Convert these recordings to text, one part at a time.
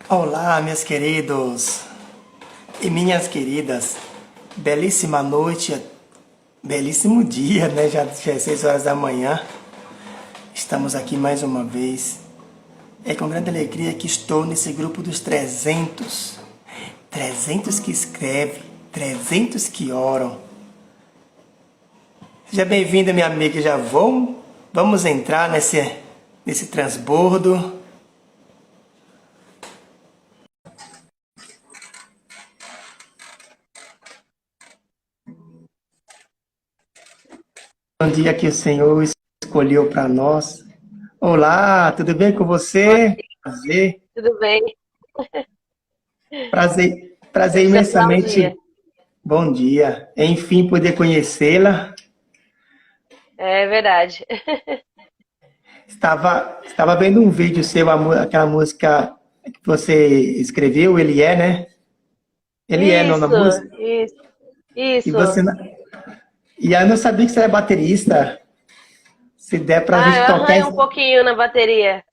Olá, meus queridos e minhas queridas. Belíssima noite, belíssimo dia, né? Já é 6 horas da manhã. Estamos aqui mais uma vez. É com grande alegria que estou nesse grupo dos 300. 300 que escrevem, 300 que oram. Seja bem-vinda, minha amiga. Vamos entrar nesse transbordo. Um dia que o Senhor escolheu para nós. Olá, tudo bem com Bom você? dia, Prazer, tudo bem? prazer Começando já o dia. imensamente. Bom dia. Enfim, poder conhecê-la. É verdade. Estava vendo um vídeo seu, aquela música que você escreveu, Ele é, né? Ele é, não, na Isso, música. isso, E isso. você, e aí eu não sabia que você era baterista. Se der pra Ah, gente eu tocar. arranho um pouquinho na bateria.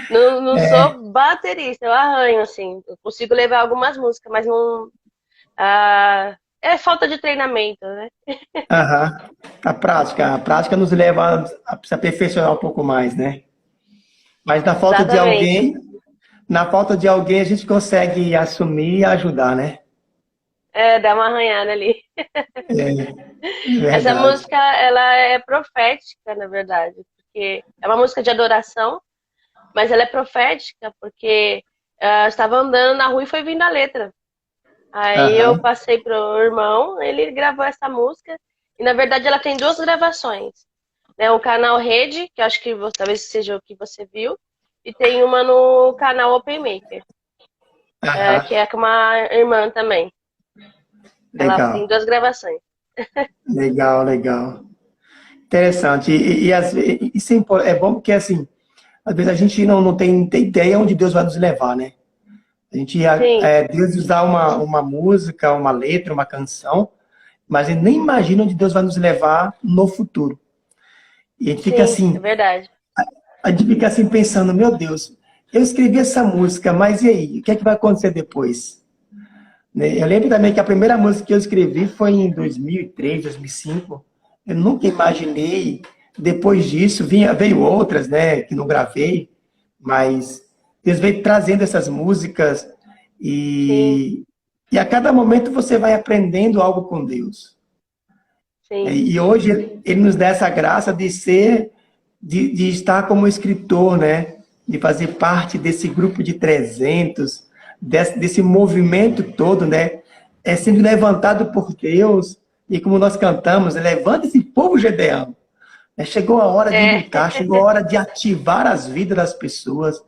Não sou baterista, eu arranho, assim. Eu consigo levar algumas músicas, mas não. É falta de treinamento, né? Aham. A prática nos leva a se aperfeiçoar um pouco mais, né? Mas Exatamente. na falta de alguém a gente consegue assumir e ajudar, né? É, dá uma arranhada ali. É Essa verdade. música, ela é profética, na verdade, porque é uma música de adoração, mas ela é profética porque eu estava andando na rua e foi vindo a letra. Aí eu Aham. passei pro irmão, ele gravou essa música, e na verdade ela tem duas gravações, né? O canal Rede, que eu acho que talvez seja o que você viu, e tem uma no canal Open Maker, Aham. que é com uma irmã também. Ela tem Legal. duas gravações. Legal, legal. Interessante. Isso é bom porque, assim, às vezes a gente não tem ideia onde Deus vai nos levar, né? A gente, Sim, Deus nos dá uma música, uma letra, uma canção, mas a gente nem imagina onde Deus vai nos levar no futuro. E sim, é verdade. a gente fica assim pensando, meu Deus, eu escrevi essa música, mas e aí? O que é que vai acontecer depois? Né? Eu lembro também que a primeira música que eu escrevi foi em 2003, 2005. Eu nunca imaginei, depois disso, veio outras, né, que não gravei, mas Deus veio trazendo essas músicas Sim, e a cada momento você vai aprendendo algo com Deus. sim, E hoje Ele nos dá essa graça de estar como escritor, né? De fazer parte desse grupo de 300, desse movimento todo, né? É sendo levantado por Deus, e como nós cantamos, levanta esse povo gedeão. Chegou a hora de é, lutar, chegou a hora de ativar as vidas das pessoas.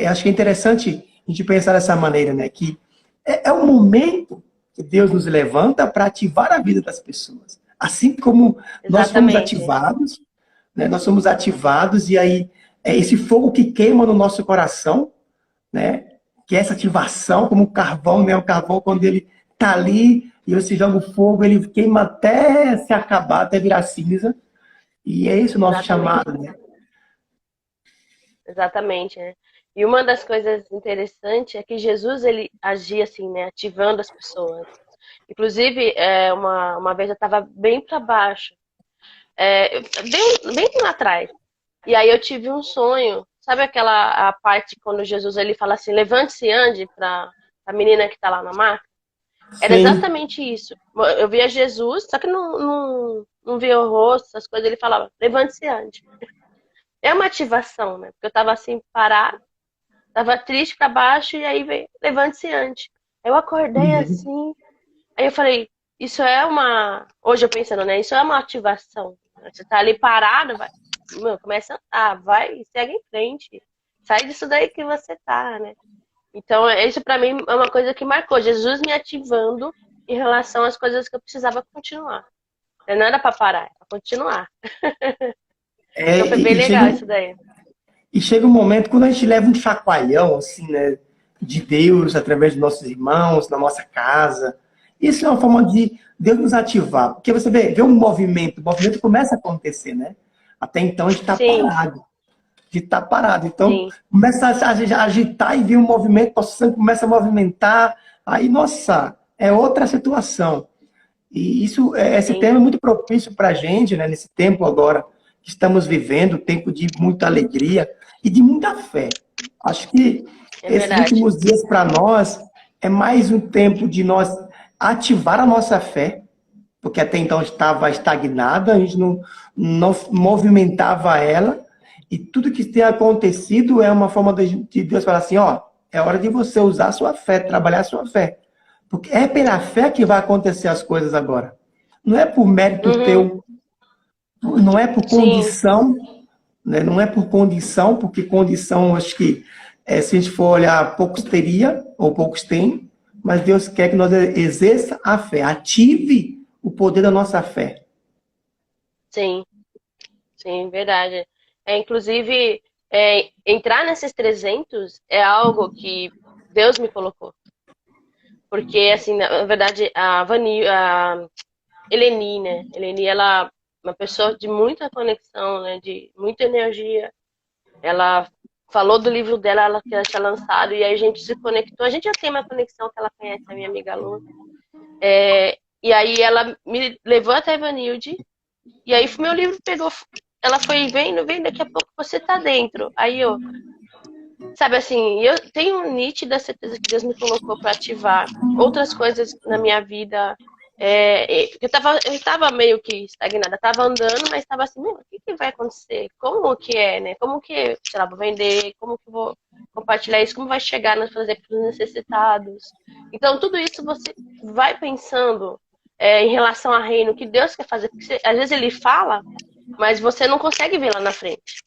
Acho que é interessante a gente pensar dessa maneira, né? Que é um momento que Deus nos levanta para ativar a vida das pessoas. Assim como nós fomos exatamente, ativados, né? Nós somos ativados e aí é esse fogo que queima no nosso coração, né? Que é essa ativação, como o carvão, né? O carvão, quando ele está ali e você joga o fogo, ele queima até se acabar, até virar cinza. E é esse o nosso exatamente, chamado, né? exatamente, né? E uma das coisas interessantes é que Jesus, ele agia assim, né? Ativando as pessoas. Inclusive, uma vez eu estava bem para baixo, bem lá atrás. E aí eu tive um sonho. Sabe aquela a parte quando Jesus ele fala assim, levante-se e ande para a menina que está lá na maca? Era Sim. exatamente isso. Eu via Jesus, só que não via o rosto, essas coisas. Ele falava, levante-se e ande. É uma ativação, né? Porque eu estava assim, parada, estava triste para baixo, e aí veio, levante-se e ande. Eu acordei Uhum. assim, aí eu falei, isso é uma. Hoje eu pensando, né? Isso é uma ativação. Você tá ali parado, vai. Meu, começa a andar, vai, segue em frente. Sai disso daí que você tá, né? Então, isso pra mim é uma coisa que marcou. Jesus me ativando em relação às coisas que eu precisava continuar. Não era pra parar, era pra continuar. É, Então foi bem legal isso daí. e chega um momento quando a gente leva um chacoalhão, assim, né? De Deus, através dos nossos irmãos, na nossa casa. Isso é uma forma de Deus nos ativar. Porque você vê um movimento, o movimento começa a acontecer, né? Até então a gente está Sim, parado. de estar parado. Então, sim, começa a agitar e vir um movimento, nosso sangue começa a movimentar, aí, nossa, é outra situação. E esse sim, tema é muito propício para a gente, né, nesse tempo agora que estamos vivendo, tempo de muita alegria e de muita fé. Acho que é esses verdade. últimos dias para nós é mais um tempo de nós ativar a nossa fé, porque até então estava estagnada, a gente não movimentava ela, e tudo que tem acontecido é uma forma de Deus falar assim, ó, é hora de você usar a sua fé, trabalhar a sua fé. Porque é pela fé que vai acontecer as coisas agora. Não é por mérito Uhum, teu, não é por sim, condição, né? Não é por condição, porque condição, acho que, se a gente for olhar, poucos teria, ou poucos têm, mas Deus quer que nós exerça a fé, ative o poder da nossa fé. sim, sim, verdade. Inclusive, entrar nesses 300 é algo que Deus me colocou. Porque, assim, na verdade, a Eleni, né? Eleni, ela é uma pessoa de muita conexão, né? De muita energia. Ela falou do livro dela, que ela tinha lançado, e aí a gente se conectou. A gente já tem uma conexão que ela conhece, a minha amiga Lu. E aí ela me levou até a Evanilde, e aí meu livro pegou. Ela foi vendo, daqui a pouco você tá dentro. Aí eu, sabe assim, eu tenho nítida certeza que Deus me colocou para ativar outras coisas na minha vida. Eu tava meio que estagnada, tava andando, mas tava assim, meu, o que que vai acontecer? Como que é, né? Como que, sei lá, vou vender? Como que vou compartilhar isso? Como vai chegar nos, por exemplo, nos necessitados? Então, tudo isso você vai pensando em relação ao reino, o que Deus quer fazer. Porque às vezes ele fala, mas você não consegue ver lá na frente.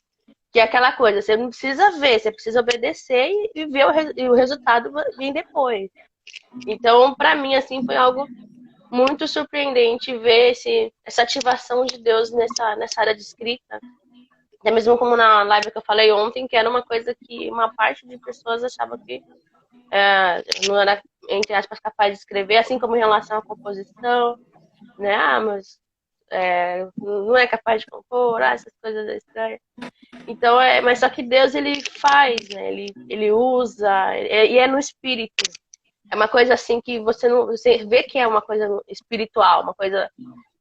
Que é aquela coisa, você não precisa ver, você precisa obedecer e ver e o resultado vir depois. Então, para mim, assim, foi algo muito surpreendente ver essa ativação de Deus nessa área de escrita. Até mesmo como na live que eu falei ontem, que era uma coisa que uma parte de pessoas achava que não era, entre aspas, capaz de escrever, assim como em relação à composição, né? Mas não é capaz de compor, essas coisas estranhas. Então, mas só que Deus, ele faz, né? Ele usa, e é no espírito. É uma coisa assim que você vê que é uma coisa espiritual, uma coisa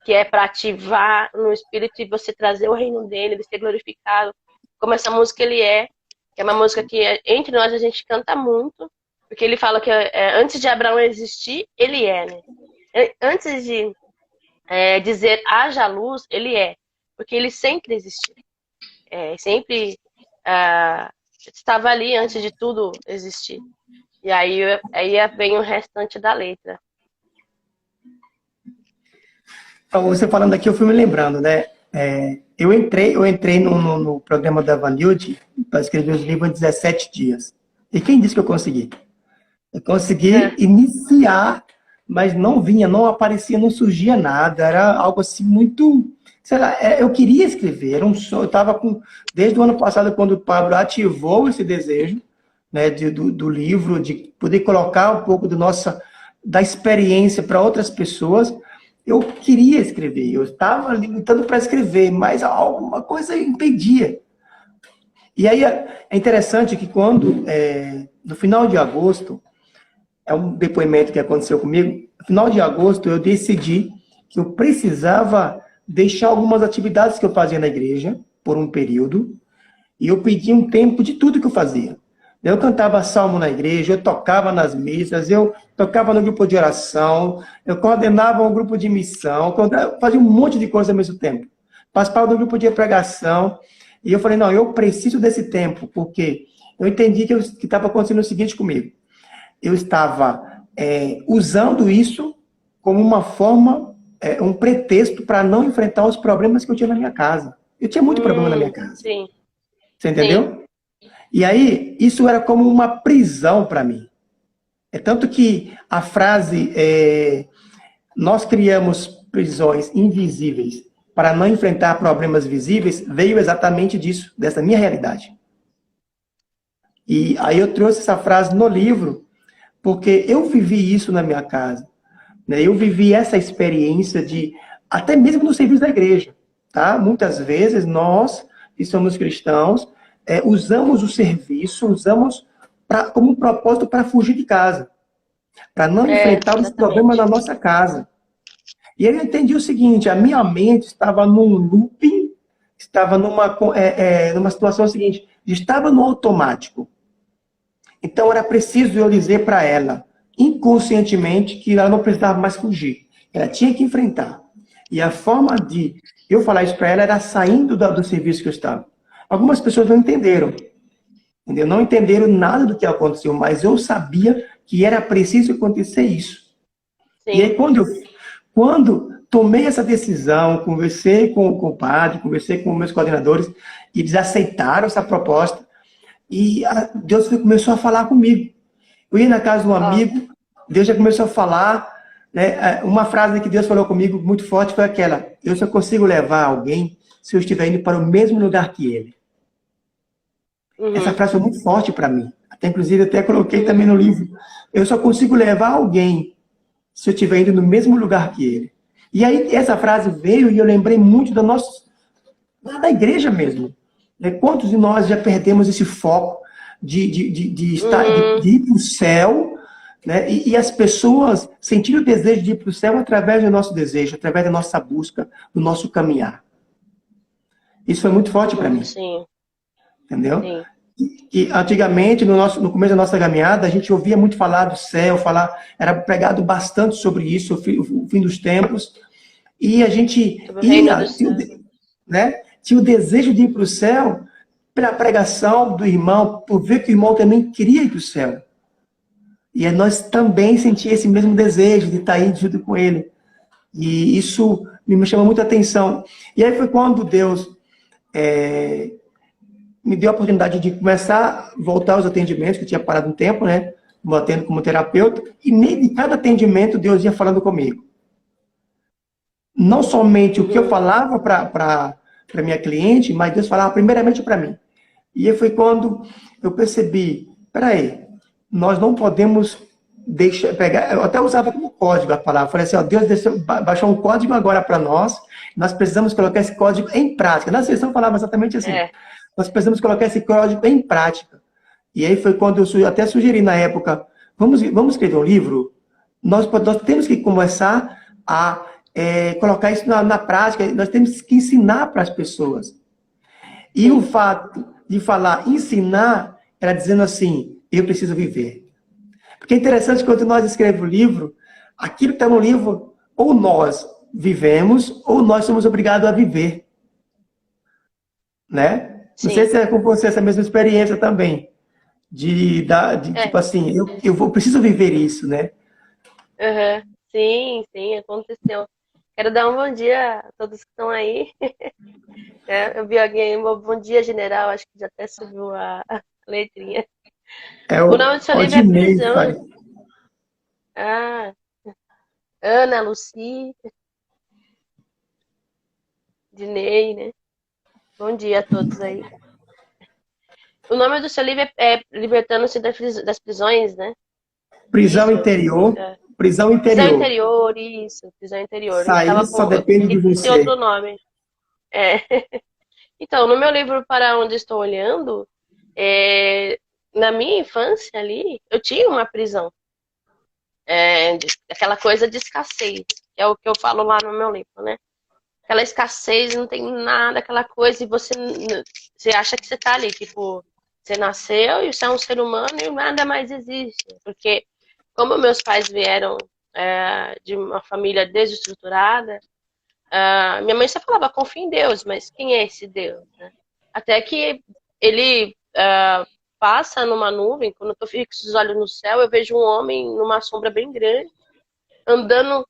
que é para ativar no espírito e você trazer o reino dele, ele ser glorificado. Como essa música que é uma música que entre nós a gente canta muito, porque ele fala que antes de Abraão existir, ele é, né? Antes de dizer haja luz, ele é, porque ele sempre existiu. Sempre estava ali antes de tudo existir. E aí vem o restante da letra. Então, você falando aqui, eu fui me lembrando, né? Eu entrei no programa da Vanilde para escrever os livros em 17 dias. E quem disse que eu consegui? Eu consegui É. iniciar, mas não vinha, não aparecia, não surgia nada. Era algo assim muito. Sei lá, eu queria escrever, era um sonho. Eu estava com. Desde o ano passado, quando o Pablo ativou esse desejo, né, do livro, de poder colocar um pouco da experiência para outras pessoas, eu queria escrever. Eu estava ali lutando para escrever, mas alguma coisa impedia. E aí é interessante que no final de agosto, é um depoimento que aconteceu comigo. No final de agosto, eu decidi que eu precisava deixar algumas atividades que eu fazia na igreja por um período, e eu pedi um tempo de tudo que eu fazia. Eu cantava salmo na igreja, eu tocava nas missas, eu tocava no grupo de oração, eu coordenava um grupo de missão, eu fazia um monte de coisa ao mesmo tempo. Participava do grupo de pregação, e eu falei, não, eu preciso desse tempo, porque eu entendi que estava acontecendo o seguinte comigo. Eu estava usando isso como uma forma, um pretexto para não enfrentar os problemas que eu tinha na minha casa. Eu tinha muito problema na minha casa. Sim, Você sim. entendeu? E aí, isso era como uma prisão para mim. É tanto que a frase, nós criamos prisões invisíveis para não enfrentar problemas visíveis, veio exatamente disso, dessa minha realidade. E aí eu trouxe essa frase no livro, porque eu vivi isso na minha casa. Né? Eu vivi essa experiência até mesmo no serviço da igreja. Tá? Muitas vezes nós, que somos cristãos, usamos o serviço, usamos como um propósito para fugir de casa, para não enfrentar os problemas Exatamente. na nossa casa. E aí eu entendi o seguinte, a minha mente estava num looping, estava numa situação seguinte, estava no automático. Então era preciso eu dizer para ela, inconscientemente, que ela não precisava mais fugir. Ela tinha que enfrentar. E a forma de eu falar isso para ela era saindo do serviço que eu estava. Algumas pessoas não entenderam. Entendeu? Não entenderam nada do que aconteceu, mas eu sabia que era preciso acontecer isso. E Sim. aí, quando tomei essa decisão, conversei com o padre, conversei com meus coordenadores, e eles aceitaram essa proposta, e Deus começou a falar comigo. Eu ia na casa de um Ó. amigo, Deus já começou a falar, né? Uma frase que Deus falou comigo muito forte foi aquela: eu só consigo levar alguém se eu estiver indo para o mesmo lugar que ele. Essa Uhum. frase foi muito forte para mim. Até, inclusive, até coloquei também Uhum. no livro. Eu só consigo levar alguém se eu estiver indo no mesmo lugar que ele. E aí essa frase veio e eu lembrei muito da igreja mesmo. Né? Quantos de nós já perdemos esse foco de Uhum. ir para o céu, né? E as pessoas sentiram o desejo de ir para o céu através do nosso desejo, através da nossa busca, do nosso caminhar. Isso foi muito forte para Uhum. mim, Sim. entendeu? Sim. Que antigamente, no começo da nossa caminhada, a gente ouvia muito falar do céu, era pregado bastante sobre isso, o fim dos tempos, e a gente Sobre o reino do ia, céu. né, tinha o desejo de ir para o céu pela pregação do irmão, por ver que o irmão também queria ir para o céu. E nós também sentíamos esse mesmo desejo de estar aí junto com ele. E isso me chamou muita atenção. E aí foi quando Deus me deu a oportunidade de começar a voltar aos atendimentos, que eu tinha parado um tempo, né? Atendo como terapeuta, e em cada atendimento Deus ia falando comigo. Não somente o que eu Uhum. falava para minha cliente, mas Deus falava primeiramente para mim. E aí foi quando eu percebi, peraí, nós não podemos deixar, pegar, eu até usava como código a palavra, falei assim, ó, Deus baixou um código agora para nós precisamos colocar esse código em prática. Na sessão falava exatamente assim, É. nós precisamos colocar esse código em prática. E aí foi quando eu até sugeri na época, vamos escrever um livro? Nós temos que começar a colocar isso na prática, nós temos que ensinar para as pessoas. E o Sim. fato de falar ensinar era dizendo assim, eu preciso viver. Porque é interessante que quando nós escrevemos o livro, aquilo que está no livro, ou nós vivemos, ou nós somos obrigados a viver. Né? Não sei Sim. se é com você essa mesma experiência também. É. Tipo assim, preciso viver isso, né? Uhum. Sim, sim, aconteceu. Quero dar um bom dia a todos que estão aí. Eu vi alguém, um bom dia, general, acho que já até subiu a letrinha. É O nome do seu o livro é Odinei, Prisão. pai. Ah, Ana, Lucy, Dinei, né? Bom dia a todos aí. O nome do seu livro é Libertando-se das Prisões, né? Prisão Isso? interior, É. prisão Prisão interior. interior, isso, prisão interior. Sair só Eu depende de esqueci outro você. nome. É. Então, no meu livro Para Onde Estou Olhando, na minha infância ali, eu tinha uma prisão. Aquela coisa de escassez, que é o que eu falo lá no meu livro, né? Aquela escassez, não tem nada, aquela coisa, e você acha que você tá ali, tipo, você nasceu e você é um ser humano e nada mais existe. Porque, como meus pais vieram de uma família desestruturada, minha mãe só falava, confia em Deus, mas quem é esse Deus, né? Até que ele passa numa nuvem, quando eu tô fixo os olhos no céu, eu vejo um homem numa sombra bem grande, andando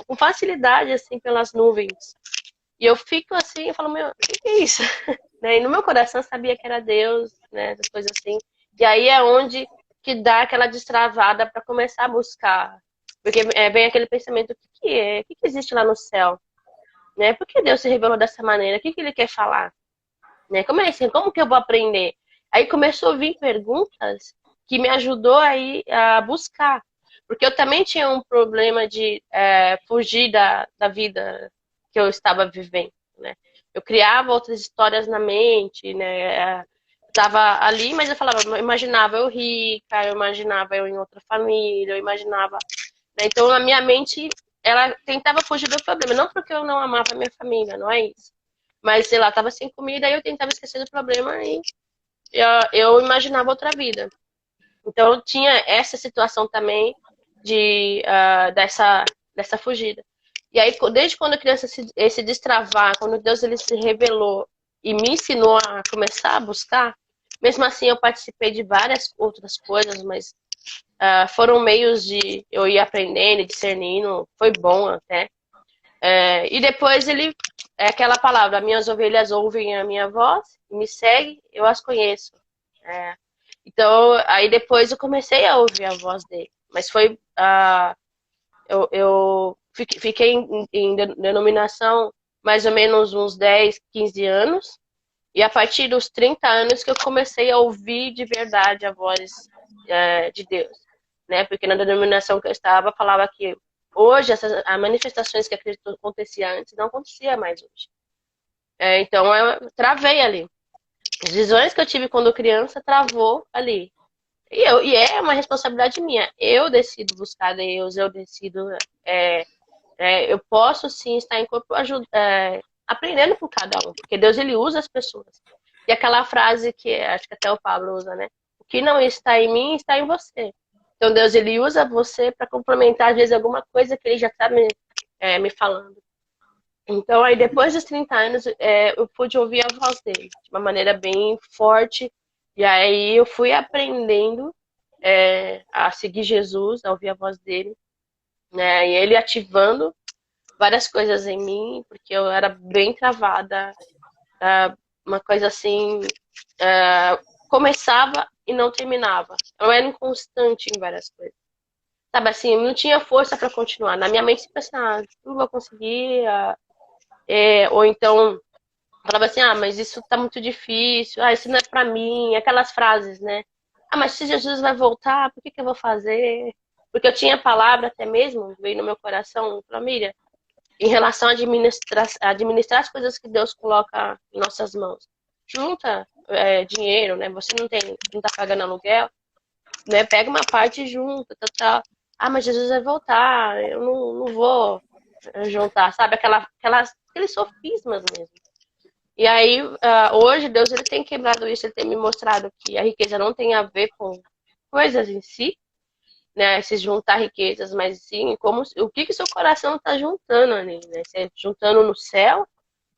com facilidade, assim, pelas nuvens. E eu fico assim, eu falo, meu, o que é isso? Né? E no meu coração eu sabia que era Deus, né? Essas coisas assim. E aí é onde que dá aquela destravada para começar a buscar. Porque vem aquele pensamento, o que que é? O que que existe lá no céu? Né? Por que Deus se revelou dessa maneira? O que que ele quer falar? Né? Como é assim? Como que eu vou aprender? Aí começou a vir perguntas que me ajudou aí a buscar. Porque eu também tinha um problema de fugir da vida que eu estava vivendo, né? Eu criava outras histórias na mente, né? tava ali, mas eu falava, eu imaginava eu rica, eu imaginava eu em outra família, eu imaginava, né? Então a minha mente, ela tentava fugir do problema, não porque eu não amava a minha família, não é isso. Mas, sei lá, tava sem comida, aí eu tentava esquecer do problema e eu imaginava outra vida. Então tinha essa situação também dessa fugida. E aí, desde quando a criança se destravar, quando Deus ele se revelou e me ensinou a começar a buscar, mesmo assim eu participei de várias outras coisas, mas foram meios de eu ir aprendendo e discernindo, foi bom até. E depois ele, é aquela palavra, minhas ovelhas ouvem a minha voz, me seguem, eu as conheço. É, então, aí depois eu comecei a ouvir a voz dele. Mas foi. Eu fiquei em denominação mais ou menos uns 10, 15 anos. E a partir dos 30 anos que eu comecei a ouvir de verdade a voz de Deus. Né? Porque na denominação que eu estava, falava que hoje essas as manifestações que acontecia antes não acontecia mais hoje. Então eu travei ali. As visões que eu tive quando criança travou ali. E é uma responsabilidade minha. Eu decido buscar Deus, eu decido. Eu posso sim estar em corpo aprendendo com cada um, porque Deus ele usa as pessoas. E aquela frase que acho que até o Pablo usa, né? O que não está em mim está em você. Então Deus ele usa você para complementar às vezes alguma coisa que ele já está me falando. Então aí depois dos 30 anos eu pude ouvir a voz dele de uma maneira bem forte. E aí eu fui aprendendo a seguir Jesus, a ouvir a voz dele, né? E ele ativando várias coisas em mim, porque eu era bem travada, uma coisa assim, começava e não terminava. Eu era inconstante em várias coisas. Sabe assim, eu não tinha força para continuar. Na minha mente sempre assim, não vou conseguir. Ou então falava assim, mas isso tá muito difícil, isso não é pra mim, aquelas frases, né? Mas se Jesus vai voltar, por que eu vou fazer? Porque eu tinha palavra até mesmo, veio no meu coração, família, em relação a administrar as coisas que Deus coloca em nossas mãos. Junta dinheiro, né? Você não tá pagando aluguel, né? Pega uma parte e junta, tá. Mas Jesus vai voltar, eu não vou juntar, sabe? Aqueles sofismas mesmo. E aí, hoje, Deus ele tem quebrado isso, ele tem me mostrado que a riqueza não tem a ver com coisas em si, né? Se juntar riquezas, mas sim o que seu coração está juntando ali, né? Se é juntando no céu,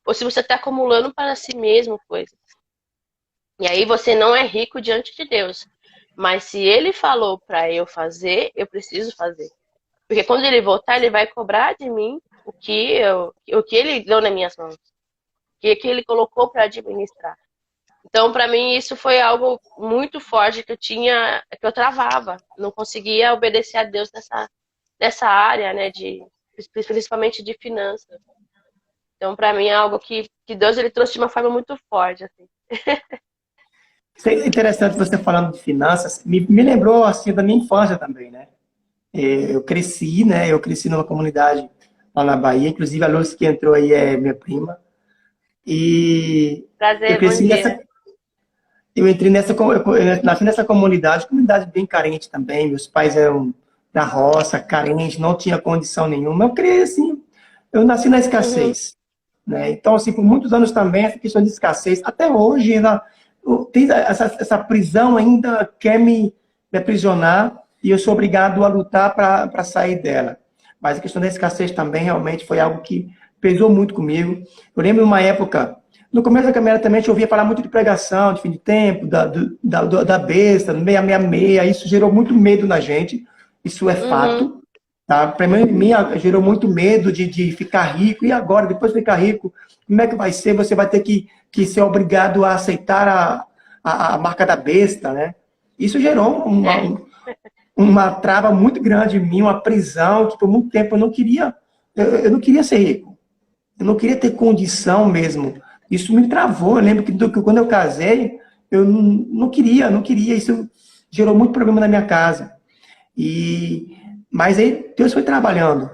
ou se você está acumulando para si mesmo coisas. E aí você não é rico diante de Deus. Mas se ele falou para eu fazer, eu preciso fazer. Porque quando ele voltar, ele vai cobrar de mim o que ele deu nas minhas mãos. Que ele colocou para administrar. Então, para mim, isso foi algo muito forte que eu travava, não conseguia obedecer a Deus nessa área, né, principalmente de finanças. Então, para mim, é algo que Deus ele trouxe de uma forma muito forte, assim. Isso é interessante você falando de finanças, me lembrou assim da minha infância também, né? Eu cresci, né? Eu cresci numa comunidade lá na Bahia, inclusive a Lúcia que entrou aí é minha prima. E eu Prazer, bom cresci dia. eu entrei eu nasci nessa comunidade bem carente também. Meus pais eram da roça, carente, não tinha condição nenhuma. Eu criei assim, eu nasci na Uhum. escassez, né? Então, assim, por muitos anos também, essa questão de escassez, até hoje, tem essa prisão ainda quer me aprisionar e eu sou obrigado a lutar para sair dela. Mas a questão da escassez também realmente foi algo que pesou muito comigo. Eu lembro de uma época, no começo da caminhada também, a gente ouvia falar muito de pregação, de fim de tempo, da besta, do 666, isso gerou muito medo na gente, isso é Uhum. fato. Tá? Para mim, gerou muito medo de ficar rico, e agora, depois de ficar rico, como é que vai ser? Você vai ter que ser obrigado a aceitar a marca da besta, né? Isso gerou É. uma trava muito grande em mim, uma prisão, que por muito tempo eu não queria ser rico. Eu não queria ter condição mesmo. Isso me travou. Eu lembro que quando eu casei, eu não queria. Isso gerou muito problema na minha casa. Mas aí Deus foi trabalhando.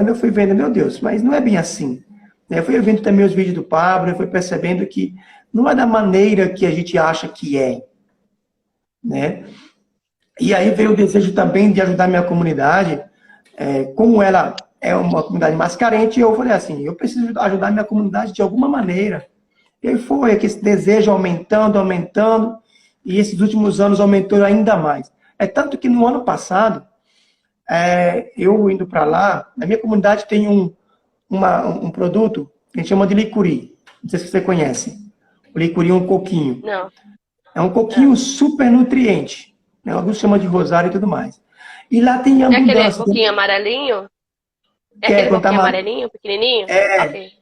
Eu fui vendo, meu Deus, mas não é bem assim. Eu fui vendo também os vídeos do Pablo, eu fui percebendo que não é da maneira que a gente acha que é, né? E aí veio o desejo também de ajudar a minha comunidade, como ela é uma comunidade mais carente, eu falei assim, eu preciso ajudar a minha comunidade de alguma maneira. E aí foi que esse desejo aumentando, aumentando, e esses últimos anos aumentou ainda mais. É tanto que no ano passado, eu indo para lá, na minha comunidade tem um produto que a gente chama de licuri. Não sei se você conhece. O licuri é um coquinho. Não. É um Ah. coquinho super nutriente. Né? Alguns chamam de rosário e tudo mais. E lá tem É aquele abundância. coquinho amarelinho? É Que é, aquele quando tá coquinho amarelinho, pequenininho? Ok.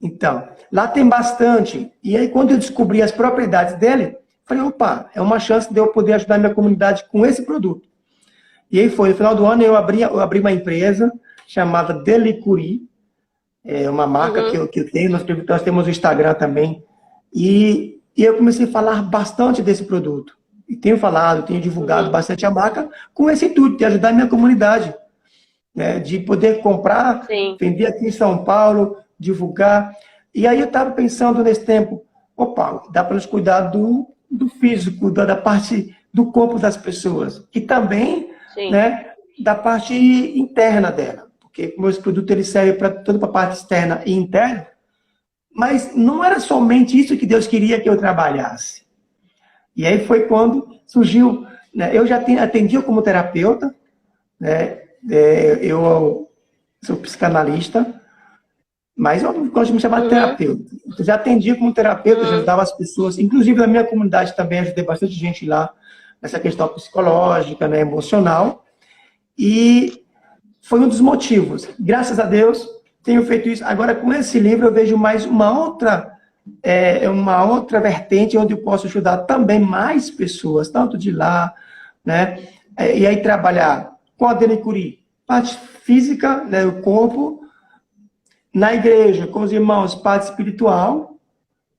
Então, lá tem bastante. E aí, quando eu descobri as propriedades dele, falei, opa, é uma chance de eu poder ajudar a minha comunidade com esse produto. E aí foi, no final do ano, eu abri uma empresa chamada Delicuri, é uma marca Uhum. que eu tenho, nós temos o Instagram também. E eu comecei a falar bastante desse produto. E tenho falado, tenho divulgado Uhum. bastante a marca com esse intuito de ajudar a minha comunidade, né, de poder comprar, Sim. vender aqui em São Paulo, divulgar. E aí eu estava pensando nesse tempo, opa, dá para nos cuidar do físico, da parte do corpo das pessoas. E também, Sim. né, da parte interna dela. Porque como esse produto ele serve para toda a parte externa e interna, mas não era somente isso que Deus queria que eu trabalhasse. E aí foi quando surgiu, né, eu já atendia como terapeuta, né, eu sou psicanalista, mas eu gosto de me chamar de Uhum. terapeuta. Eu já atendia como terapeuta, já Uhum. ajudava as pessoas, inclusive na minha comunidade também ajudei bastante gente lá nessa questão psicológica, né, emocional, e foi um dos motivos. Graças a Deus, tenho feito isso. Agora, com esse livro, eu vejo mais uma outra vertente onde eu posso ajudar também mais pessoas, tanto de lá, né? E aí trabalhar com a Delicuri, parte física, né, o corpo, na igreja, com os irmãos, parte espiritual,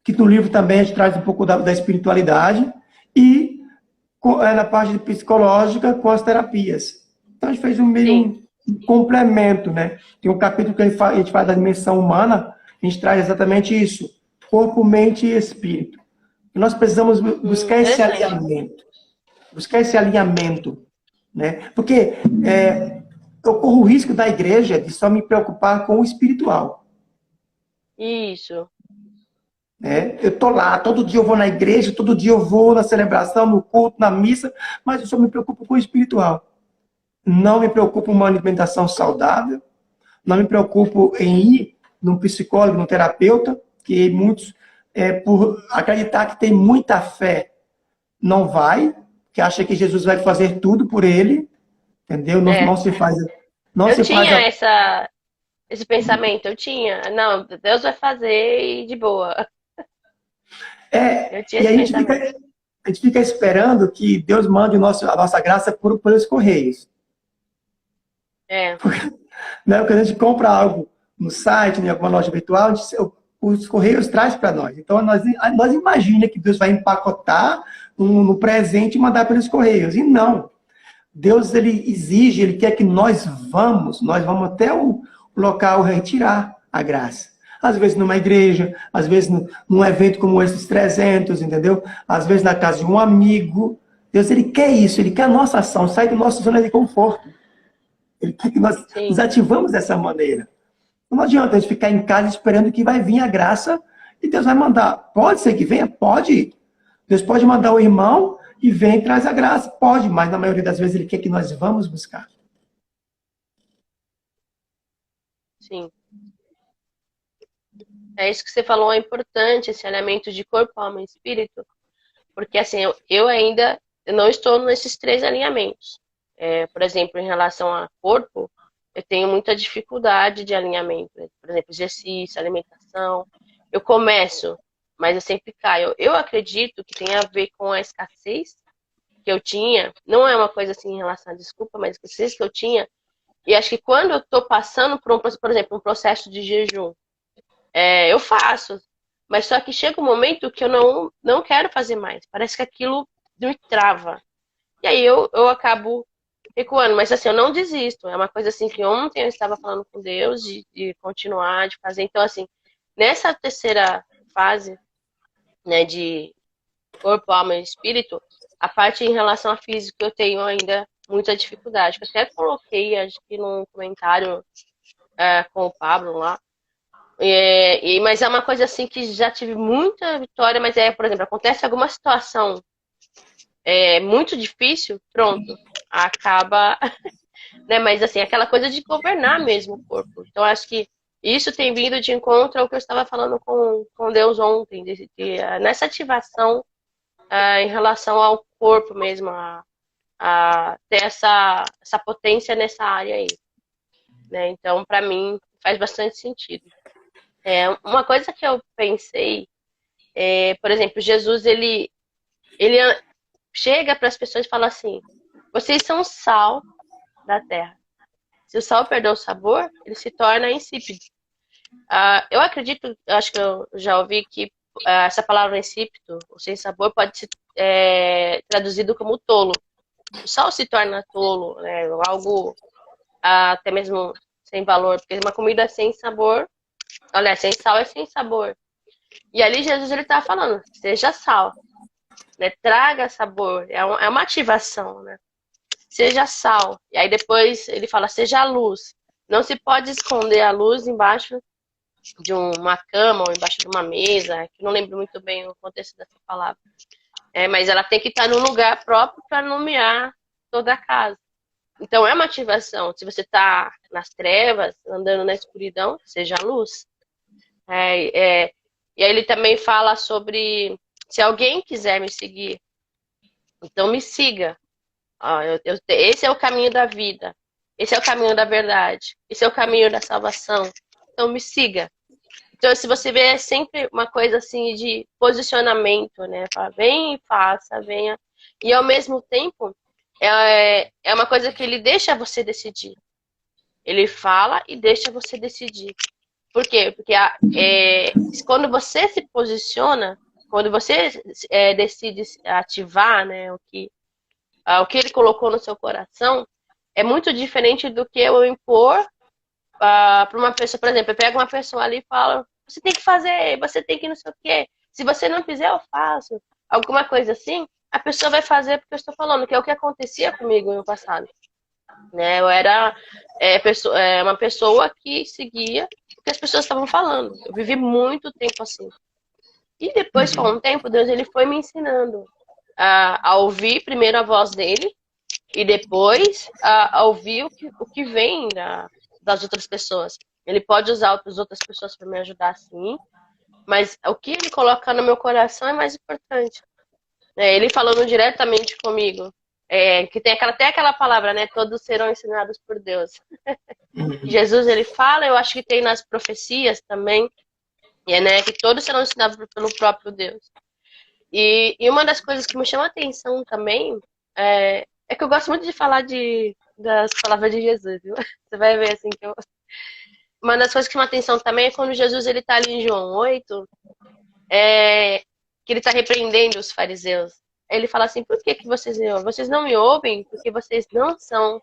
que no livro também a gente traz um pouco da espiritualidade, e na parte psicológica, com as terapias. Então a gente fez Sim. um complemento, né? Tem um capítulo que a gente fala da dimensão humana, a gente traz exatamente isso: corpo, mente e espírito. E nós precisamos Interessante. buscar esse alinhamento, né? Porque eu corro o risco da igreja de só me preocupar com o espiritual. Isso. Né? Eu estou lá, todo dia eu vou na igreja, todo dia eu vou na celebração, no culto, na missa, mas eu só me preocupo com o espiritual. Não me preocupo com uma alimentação saudável, não me preocupo em ir num psicólogo, num terapeuta, que muitos, por acreditar que tem muita fé, não vai, que acha que Jesus vai fazer tudo por ele, entendeu? Não, É. não Eu se faz tinha esse pensamento, eu tinha. Não, Deus vai fazer e de boa. Eu tinha e esse a pensamento. gente fica esperando que Deus mande a nossa graça pelos correios. É. Né? Quando a gente compra algo no site, em alguma loja virtual, os correios trazem para nós. Então, nós imagina que Deus vai empacotar no presente e mandar pelos correios. E não. Deus, ele exige, ele quer que nós vamos até o local retirar a graça. Às vezes numa igreja, às vezes num evento como esses 300, entendeu? Às vezes na casa de um amigo. Deus, ele quer isso, ele quer a nossa ação, sai do nosso zona de conforto. Ele quer que nós nos Sim. ativamos dessa maneira. Não adianta a gente ficar em casa esperando que vai vir a graça e Deus vai mandar. Pode ser que venha? Pode. Deus pode mandar o irmão e vem e traz a graça. Pode, mas na maioria das vezes ele quer que nós vamos buscar. Sim. É isso que você falou, é importante esse alinhamento de corpo, alma e espírito, porque assim, eu não estou nesses três alinhamentos. Por exemplo, em relação a corpo, eu tenho muita dificuldade de alinhamento, né? Por exemplo, exercício, alimentação. Eu começo, mas eu sempre caio. Eu acredito que tem a ver com a escassez que eu tinha, não é uma coisa assim em relação à desculpa, mas a escassez que eu tinha, e acho que quando eu estou passando por exemplo, um processo de jejum, eu faço. Mas só que chega um momento que eu não quero fazer mais. Parece que aquilo me trava. E aí eu acabo recuando. Mas assim, eu não desisto. É uma coisa assim que ontem eu estava falando com Deus de continuar, de fazer. Então, assim, nessa terceira fase, né, de corpo, alma e espírito, a parte em relação a físico eu tenho ainda muita dificuldade. Eu até coloquei, acho que num comentário com o Pablo lá. Mas é uma coisa assim que já tive muita vitória, mas por exemplo, acontece alguma situação muito difícil, pronto, acaba, né? Mas assim, aquela coisa de governar mesmo o corpo. Então, acho que isso tem vindo de encontro ao que eu estava falando com Deus ontem, nessa ativação em relação ao corpo mesmo, a ter essa potência nessa área aí, né? Então, para mim, faz bastante sentido. Uma coisa que eu pensei, por exemplo, Jesus, ele chega para as pessoas e fala assim, vocês são sal da terra. Se o sal perder o sabor, ele se torna insípido. Eu acredito, acho que eu já ouvi que essa palavra insípido, ou sem sabor, pode ser traduzido como tolo. O sal se torna tolo, né? Algo até mesmo sem valor, porque uma comida sem sabor, olha, sem sal é sem sabor. E ali Jesus ele está falando, seja sal, né? Traga sabor, é uma ativação, né? Seja sal. E aí depois ele fala, seja luz. Não se pode esconder a luz embaixo de uma cama ou embaixo de uma mesa, que não lembro muito bem o contexto dessa palavra. Mas ela tem que estar no lugar próprio para iluminar toda a casa. Então é uma ativação. Se você está nas trevas, andando na escuridão, seja luz. E aí ele também fala sobre se alguém quiser me seguir, então me siga. Esse é o caminho da vida. Esse é o caminho da verdade. Esse é o caminho da salvação. Então me siga. Então, se você vê, é sempre uma coisa assim de posicionamento, né? Fala, vem e faça, venha. E ao mesmo tempo, é uma coisa que ele deixa você decidir. Ele fala e deixa você decidir. Por quê? Porque quando você se posiciona, quando você decide ativar, né, o que ele colocou no seu coração, é muito diferente do que eu impor para uma pessoa. Por exemplo, eu pego uma pessoa ali e falo, você tem que fazer, você tem que não sei o quê. Se você não fizer, eu faço. Alguma coisa assim, a pessoa vai fazer porque eu estou falando, que é o que acontecia comigo no passado. Né? Eu era uma pessoa que seguia o que as pessoas estavam falando. Eu vivi muito tempo assim. E depois, com um tempo, Deus ele foi me ensinando a ouvir primeiro a voz dele e depois a ouvir o que vem das outras pessoas. Ele pode usar as outras pessoas para me ajudar, sim, mas o que ele coloca no meu coração é mais importante. Ele falando diretamente comigo, que tem até aquela palavra, né? Todos serão ensinados por Deus. Jesus, ele fala, eu acho que tem nas profecias também, né? Que todos serão ensinados pelo próprio Deus. E uma das coisas que me chama a atenção também é que eu gosto muito de falar das palavras de Jesus, viu? Você vai ver assim que uma das coisas que me chama a atenção também é quando Jesus ele tá ali em João 8, que ele está repreendendo os fariseus. Ele fala assim, por que vocês me ouvem? Vocês não me ouvem porque vocês não são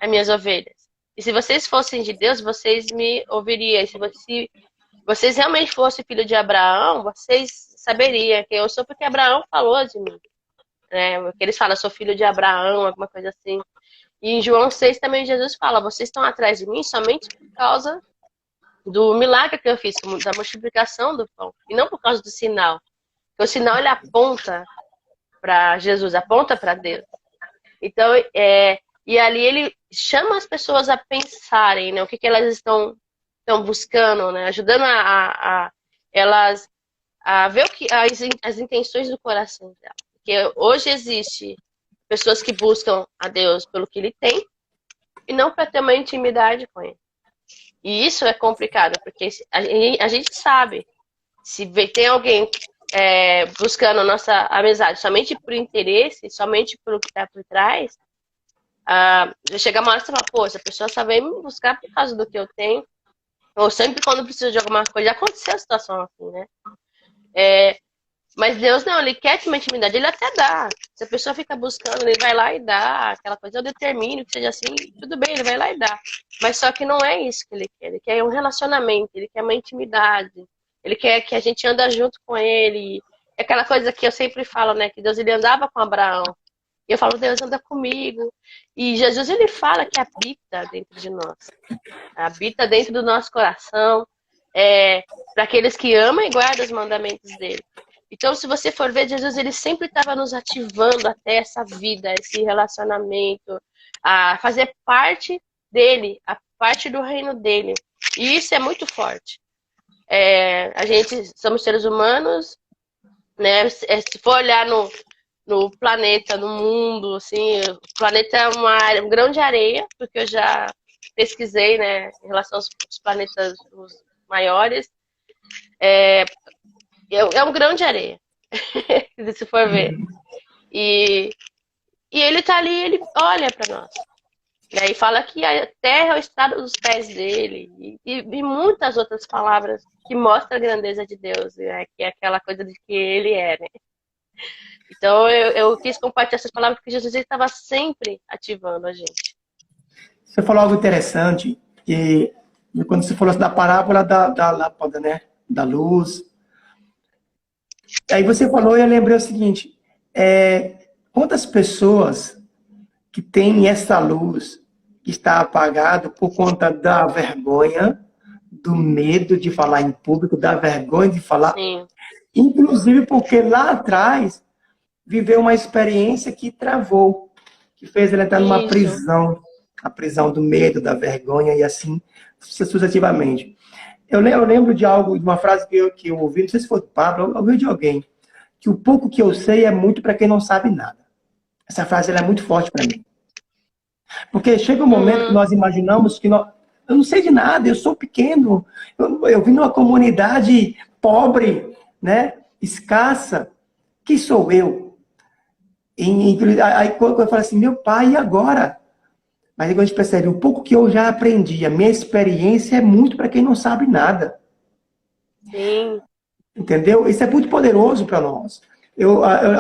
as minhas ovelhas. E se vocês fossem de Deus, vocês me ouviriam. E se vocês realmente fossem filho de Abraão, vocês saberiam que eu sou porque Abraão falou de mim. Porque eles falam, sou filho de Abraão, alguma coisa assim. E em João 6 também Jesus fala, vocês estão atrás de mim somente por causa do milagre que eu fiz, da multiplicação do pão. E não por causa do sinal. Porque o sinal, ele aponta para Jesus, aponta para Deus. Então, e ali ele chama as pessoas a pensarem, né, o que elas estão buscando, né, ajudando elas a ver as intenções do coração dela. Porque hoje existe pessoas que buscam a Deus pelo que ele tem e não para ter uma intimidade com ele. E isso é complicado, porque a gente sabe, se tem alguém buscando a nossa amizade somente por interesse, somente pelo que está por trás, chega uma hora e você fala, pô, essa pessoa só vem me buscar por causa do que eu tenho, ou sempre quando precisa de alguma coisa. Já aconteceu a situação assim, né? Mas Deus não, ele quer ter uma intimidade, ele até dá. Se a pessoa fica buscando, ele vai lá e dá. Aquela coisa, eu determino que seja assim, tudo bem, ele vai lá e dá. Mas só que não é isso que ele quer um relacionamento, ele quer uma intimidade. Ele quer que a gente anda junto com ele, É aquela coisa que eu sempre falo, né? Que Deus ele andava com Abraão. E eu falo, Deus anda comigo. E Jesus ele fala que habita dentro de nós. Habita dentro do nosso coração. Para aqueles que amam e guardam os mandamentos dele. Então, se você for ver, Jesus ele sempre estava nos ativando até essa vida, esse relacionamento, a fazer parte dele, a parte do reino dele. E isso é muito forte. A gente somos seres humanos, né? Se for olhar no planeta, no mundo, assim, o planeta é um grão de areia, porque eu já pesquisei, né, em relação aos planetas os maiores. É um grão de areia, se for ver. E ele tá ali, ele olha para nós. E aí fala que a terra é o estado dos pés dele. E muitas outras palavras que mostram a grandeza de Deus, né? Que é aquela coisa de que ele é, né? Então eu quis compartilhar essas palavras porque Jesus estava sempre ativando a gente. Você falou algo interessante, que quando você falou da parábola da lâmpada, né? Da luz. Aí você falou e eu lembrei o seguinte, quantas pessoas que têm essa luz que está apagada por conta da vergonha, do medo de falar em público, da vergonha de falar, Sim. Inclusive porque lá atrás viveu uma experiência que travou, que fez ele entrar numa prisão, a prisão do medo, da vergonha e assim sucessivamente. Eu lembro de algo, de uma frase que eu ouvi, não sei se foi do Pablo, eu ouvi de alguém, que o pouco que eu sei é muito para quem não sabe nada. Essa frase ela é muito forte para mim. Porque chega um momento que nós imaginamos que eu não sei de nada, eu sou pequeno, eu vim numa comunidade pobre, né, escassa, que sou eu? Aí quando eu falo assim, meu pai, e agora? Mas aí quando a gente percebe, um pouco que eu já aprendi, a minha experiência é muito para quem não sabe nada. Sim. Entendeu? Isso é muito poderoso para nós.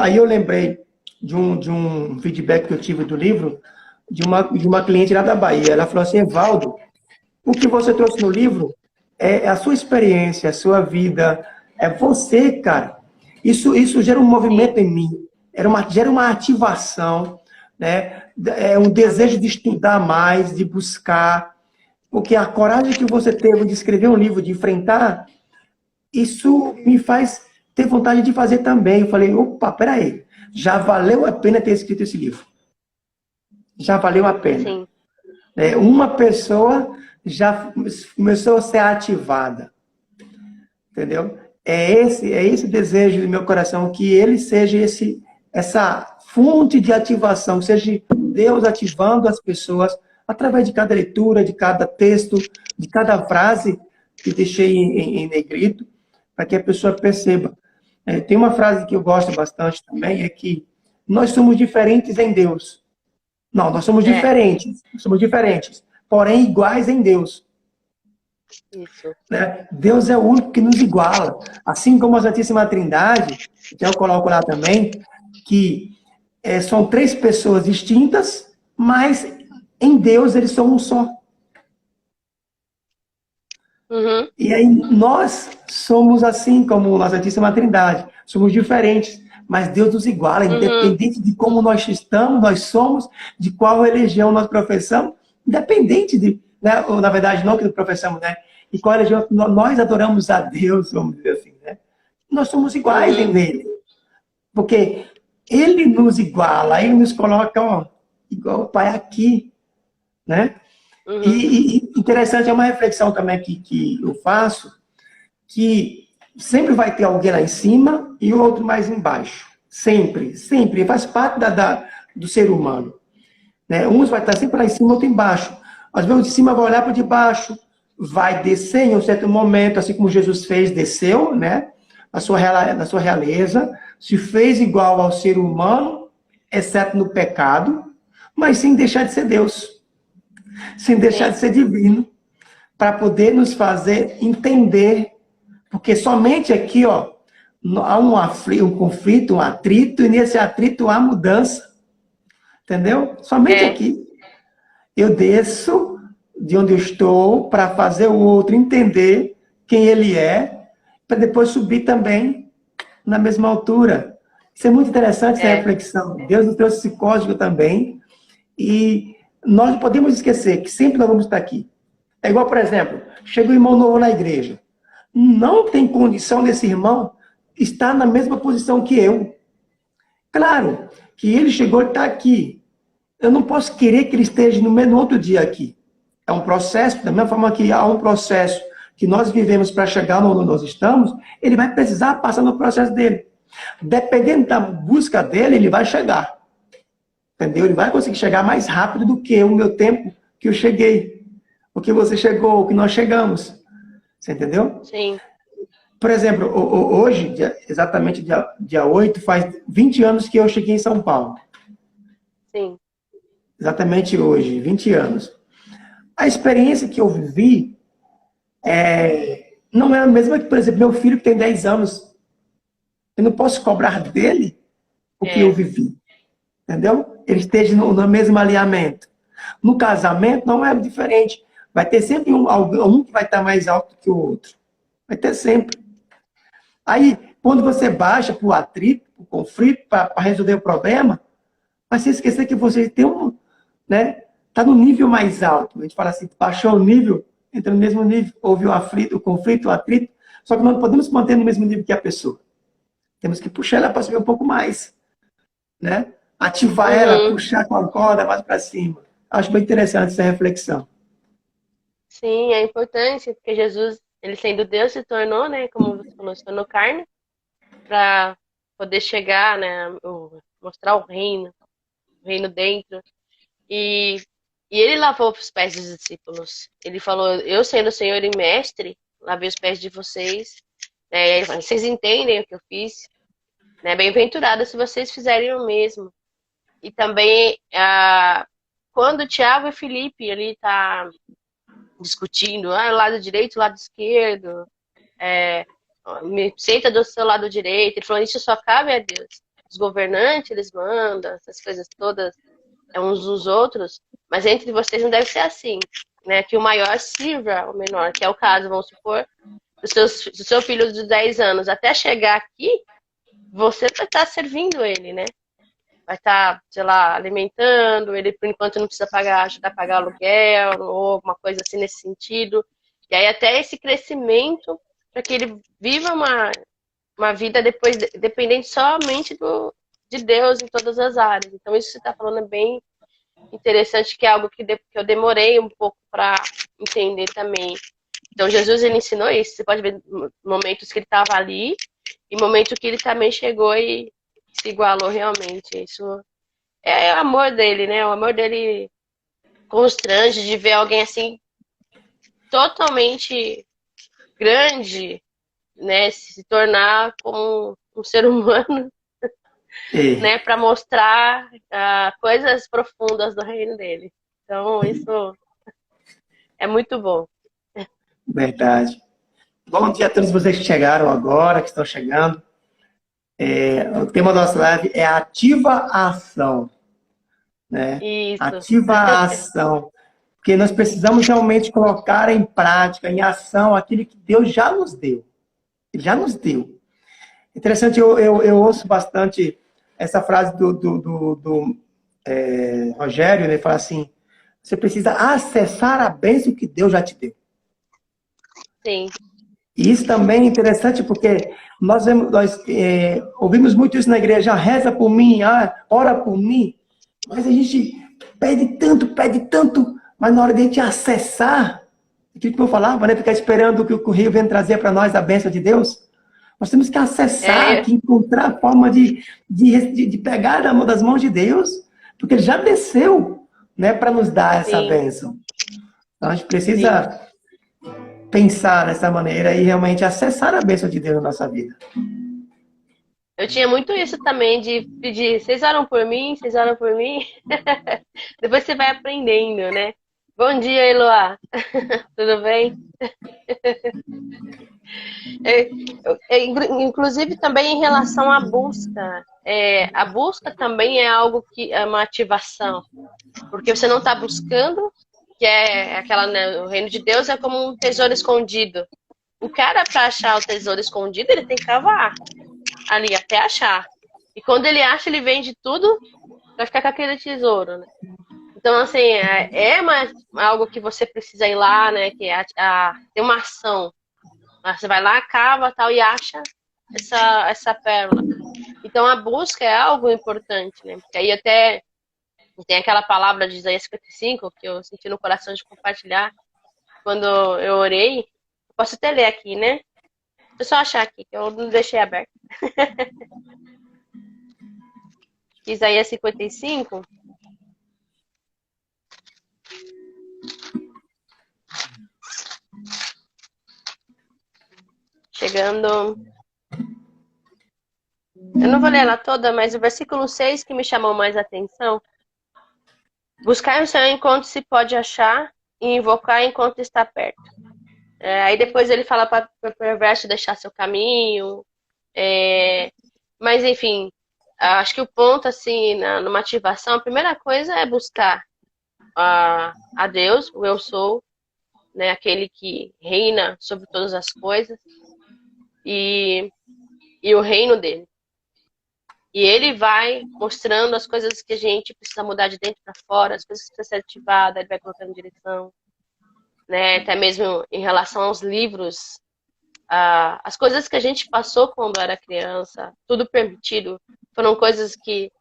Aí eu lembrei de um feedback que eu tive do livro, de uma cliente lá da Bahia. Ela falou assim, Evaldo, o que você trouxe no livro é a sua experiência, a sua vida, é você, cara. Isso gera um movimento em mim, gera uma ativação, né? É um desejo de estudar mais, de buscar, porque a coragem que você teve de escrever um livro, de enfrentar, isso me faz ter vontade de fazer também. Eu falei, opa, peraí, já valeu a pena ter escrito esse livro. Já valeu a pena. Sim. Uma pessoa já começou a ser ativada. Entendeu? É esse desejo do meu coração, que ele seja essa fonte de ativação, seja Deus ativando as pessoas através de cada leitura, de cada texto, de cada frase que deixei em negrito, para que a pessoa perceba. Tem uma frase que eu gosto bastante também, é que nós somos diferentes em Deus. Não, nós somos diferentes, porém iguais em Deus. Isso. Né? Deus é o único que nos iguala. Assim como a Santíssima Trindade, que eu coloco lá também, que são três pessoas distintas, mas em Deus eles são um só. Uhum. E aí nós somos assim como a Santíssima Trindade. Somos diferentes, mas Deus nos iguala, independente de como nós estamos, nós somos, de qual religião nós professamos, independente de, né, ou, na verdade, não que nós professamos, né? E qual religião nós adoramos a Deus, vamos dizer assim, né? Nós somos iguais nele. Porque ele nos iguala, ele nos coloca, ó, igual o Pai aqui, né? E interessante, é uma reflexão também que eu faço, que sempre vai ter alguém lá em cima e o outro mais embaixo. Sempre, sempre. Faz parte do ser humano. Né? Uns vai estar sempre lá em cima, outro embaixo. Às vezes o de cima vai olhar para o de baixo, vai descer em um certo momento, assim como Jesus fez, desceu, né? Na sua realeza, se fez igual ao ser humano, exceto no pecado, mas sem deixar de ser Deus. Sem deixar de ser divino, para poder nos fazer entender, porque somente aqui, ó, há um conflito, um atrito, e nesse atrito há mudança, entendeu? Somente aqui. Eu desço de onde eu estou para fazer o outro entender quem ele é, para depois subir também na mesma altura. Isso é muito interessante, essa É, reflexão. Deus nos trouxe esse código também. E nós não podemos esquecer que sempre nós vamos estar aqui. É igual, por exemplo, chega um irmão novo na igreja. Não tem condição desse irmão estar na mesma posição que eu. Claro que ele chegou e está aqui. Eu não posso querer que ele esteja no outro dia aqui. É um processo, da mesma forma que há um processo que nós vivemos para chegar onde nós estamos, ele vai precisar passar no processo dele. Dependendo da busca dele, ele vai chegar. Entendeu? Ele vai conseguir chegar mais rápido do que o meu tempo que eu cheguei. O que você chegou, o que nós chegamos. Você entendeu? sim, Por exemplo, hoje, exatamente dia 8, faz 20 anos que eu cheguei em São Paulo. sim. Exatamente hoje, 20 anos. A experiência que eu vivi não é a mesma que, por exemplo, meu filho que tem 10 anos. Eu não posso cobrar dele o que eu É, vivi. Entendeu? Ele esteja no mesmo alinhamento. No casamento não é diferente. Vai ter sempre um que vai estar mais alto que o outro. Vai ter sempre. Aí, quando você baixa para o atrito, para o conflito, para resolver o problema, mas se esquecer que você tem né, tá no nível mais alto. A gente fala assim, baixou o nível, entra no mesmo nível, houve o conflito, o atrito, só que nós não podemos manter no mesmo nível que a pessoa. Temos que puxar ela para subir um pouco mais, né? Ativar ela, uhum. puxar com a corda mais para cima. Acho bem interessante essa reflexão. Sim, é importante, porque Jesus, ele sendo Deus, se tornou, né, como você falou, se tornou carne, para poder chegar, né, mostrar o reino dentro. E, e ele lavou os pés dos discípulos. Ele falou: eu sendo Senhor e Mestre, lavei os pés de vocês. Né, e ele falou, vocês entendem o que eu fiz? Né, bem-aventurado se vocês fizerem o mesmo. E também, quando Tiago e Felipe ele tá discutindo, o lado direito, o lado esquerdo, me senta do seu lado direito. Ele falou: isso só cabe a Deus. Os governantes, eles mandam, essas coisas todas, uns dos outros, mas entre vocês não deve ser assim, né? Que o maior sirva o menor, que é o caso, vamos supor, do seu filho de 10 anos, até chegar aqui, você vai estar servindo ele, né? Vai estar, sei lá, alimentando, ele por enquanto não precisa pagar, ajudar a pagar aluguel, ou alguma coisa assim nesse sentido. E aí até esse crescimento, para que ele viva uma vida depois dependente somente de Deus em todas as áreas. Então isso que você está falando é bem interessante, que é algo que eu demorei um pouco para entender também. Então Jesus, ele ensinou isso. Você pode ver momentos que ele estava ali e momentos que ele também chegou e se igualou realmente. Isso é o amor dele, né? O amor dele constrange de ver alguém assim totalmente grande, né? Se tornar como um ser humano, É, né? Para mostrar coisas profundas do reino dele. Então isso é muito bom. verdade. Bom dia a todos vocês que chegaram agora, que estão chegando. O tema da nossa live é ativa a ação, né? Isso. Ativa a ação. Porque nós precisamos realmente colocar em prática, em ação, aquilo que Deus já nos deu. Ele já nos deu. Interessante, eu ouço bastante essa frase do Rogério, né? Ele fala assim, você precisa acessar a bênção que Deus já te deu. Sim, E isso também é interessante porque nós ouvimos muito isso na igreja, reza por mim, ora por mim, mas a gente pede tanto, mas na hora de a gente acessar, aquilo que eu falava, né, ficar esperando que o rio venha trazer para nós a bênção de Deus, nós temos que acessar, é, que encontrar a forma de pegar das mãos de Deus, porque Ele já desceu, né, para nos dar essa sim, bênção. Então a gente sim. precisa pensar dessa maneira e realmente acessar a bênção de Deus na nossa vida. Eu tinha muito isso também de pedir, vocês oram por mim, vocês oram por mim. Depois você vai aprendendo, né? Bom dia, Eloá. Tudo bem? É, inclusive também em relação à busca. A busca também é algo que é uma ativação, porque você não está buscando, que é aquela, né, o reino de Deus é como um tesouro escondido. O cara, para achar o tesouro escondido, ele tem que cavar. ali até achar. E quando ele acha, ele vende tudo pra ficar com aquele tesouro, né? Então, assim, algo que você precisa ir lá, né? Que é tem uma ação. Você vai lá, cava tal, e acha essa pérola. Então, a busca é algo importante, né? Porque aí até tem aquela palavra de Isaías 55 que eu senti no coração de compartilhar quando eu orei. Posso até ler aqui, né? Deixa eu só achar aqui, que eu não deixei aberto. Isaías 55. Chegando. Eu não vou ler ela toda, mas o versículo 6 que me chamou mais a atenção. Buscar o Senhor enquanto se pode achar e invocar enquanto está perto. Aí depois ele fala para o perverso deixar seu caminho. Mas, enfim, acho que o ponto, assim, numa ativação, a primeira coisa é buscar a Deus, o Eu Sou, né, aquele que reina sobre todas as coisas, e o reino dele. E ele vai mostrando as coisas que a gente precisa mudar de dentro para fora, as coisas que precisam ser ativadas, ele vai colocando direção, né? Até mesmo em relação aos livros, as coisas que a gente passou quando era criança, tudo permitido, foram coisas que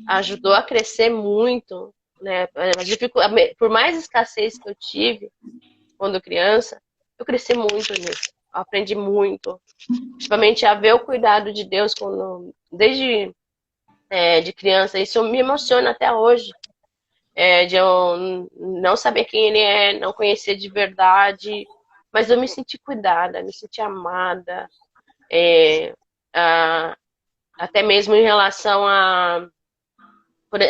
ajudou a crescer muito, né? Por mais escassez que eu tive quando criança, eu cresci muito nisso. Eu aprendi muito, principalmente a ver o cuidado de Deus desde de criança. Isso me emociona até hoje, de eu não saber quem ele é, não conhecer de verdade, mas eu me senti cuidada, me senti amada, até mesmo em relação por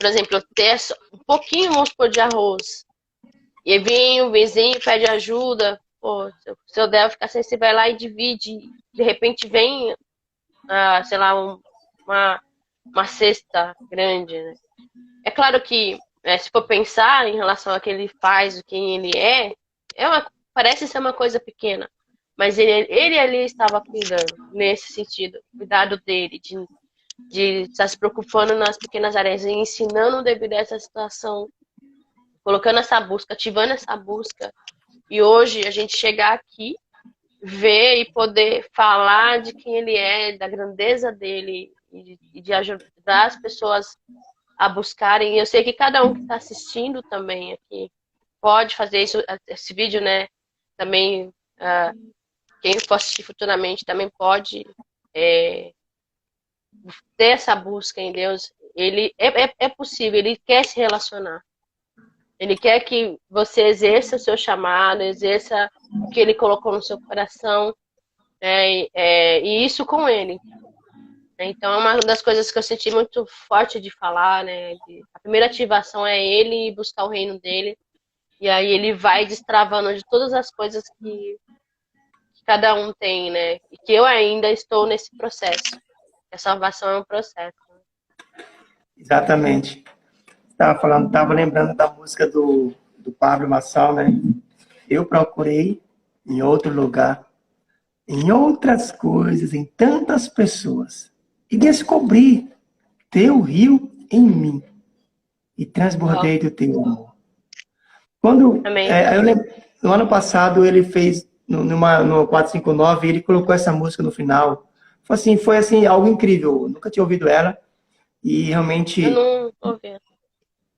exemplo, eu ter um pouquinho, vamos supor, de arroz, e vem o vizinho, pede ajuda, pô, se eu der, ficar sem, você vai lá e divide, de repente vem, sei lá, uma cesta grande, né? É claro que, se for pensar em relação ao que ele faz, quem ele parece ser uma coisa pequena, mas ele ali estava cuidando, nesse sentido, cuidado dele, de estar se preocupando nas pequenas áreas e ensinando devido a essa situação, colocando essa busca, ativando essa busca. E hoje a gente chegar aqui, ver e poder falar de quem ele é, da grandeza dele e de ajudar as pessoas a buscarem. Eu sei que cada um que está assistindo também aqui pode fazer isso, esse vídeo, né? Também, quem for assistir futuramente também pode ter essa busca em Deus. Ele é possível, ele quer se relacionar. Ele quer que você exerça o seu chamado, exerça o que ele colocou no seu coração, e isso com ele. Então, é uma das coisas que eu senti muito forte de falar, né? A primeira ativação é ele buscar o reino dele, e aí ele vai destravando de todas as coisas que cada um tem, né? E que eu ainda estou nesse processo. A salvação é um processo. Exatamente. Estava lembrando da música do Pablo Marçal, né? Eu procurei em outro lugar, em outras coisas, em tantas pessoas, e descobri teu rio em mim, e transbordei do teu amor. Eu lembro, no ano passado ele fez, no 459, ele colocou essa música no final. Foi assim, algo incrível. Eu nunca tinha ouvido ela, e realmente... Eu não ouvi.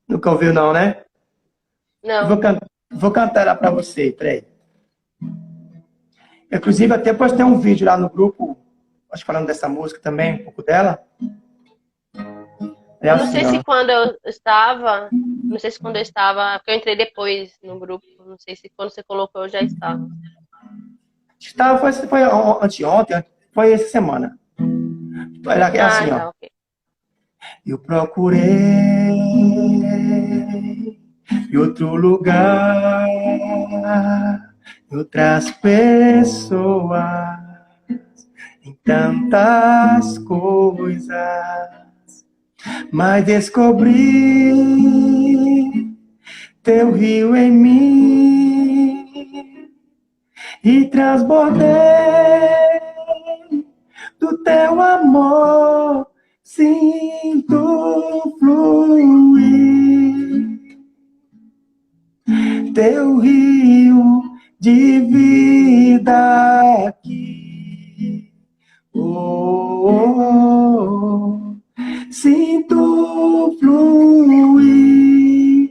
Nunca ouviu não, né? Não. Vou cantar ela para você, peraí. Inclusive, até postei um vídeo lá no grupo, acho que falando dessa música também, um pouco dela. Eu não sei se quando eu estava, porque eu entrei depois no grupo, não sei se quando você colocou eu já estava. Foi anteontem, foi essa semana. É assim, ó. Tá, ok. Eu procurei em outro lugar, em outras pessoas, em tantas coisas, mas descobri teu rio em mim e transbordei do teu amor, sinto fluir. Teu rio de vida aqui. Oh, oh, oh. Sinto fluir.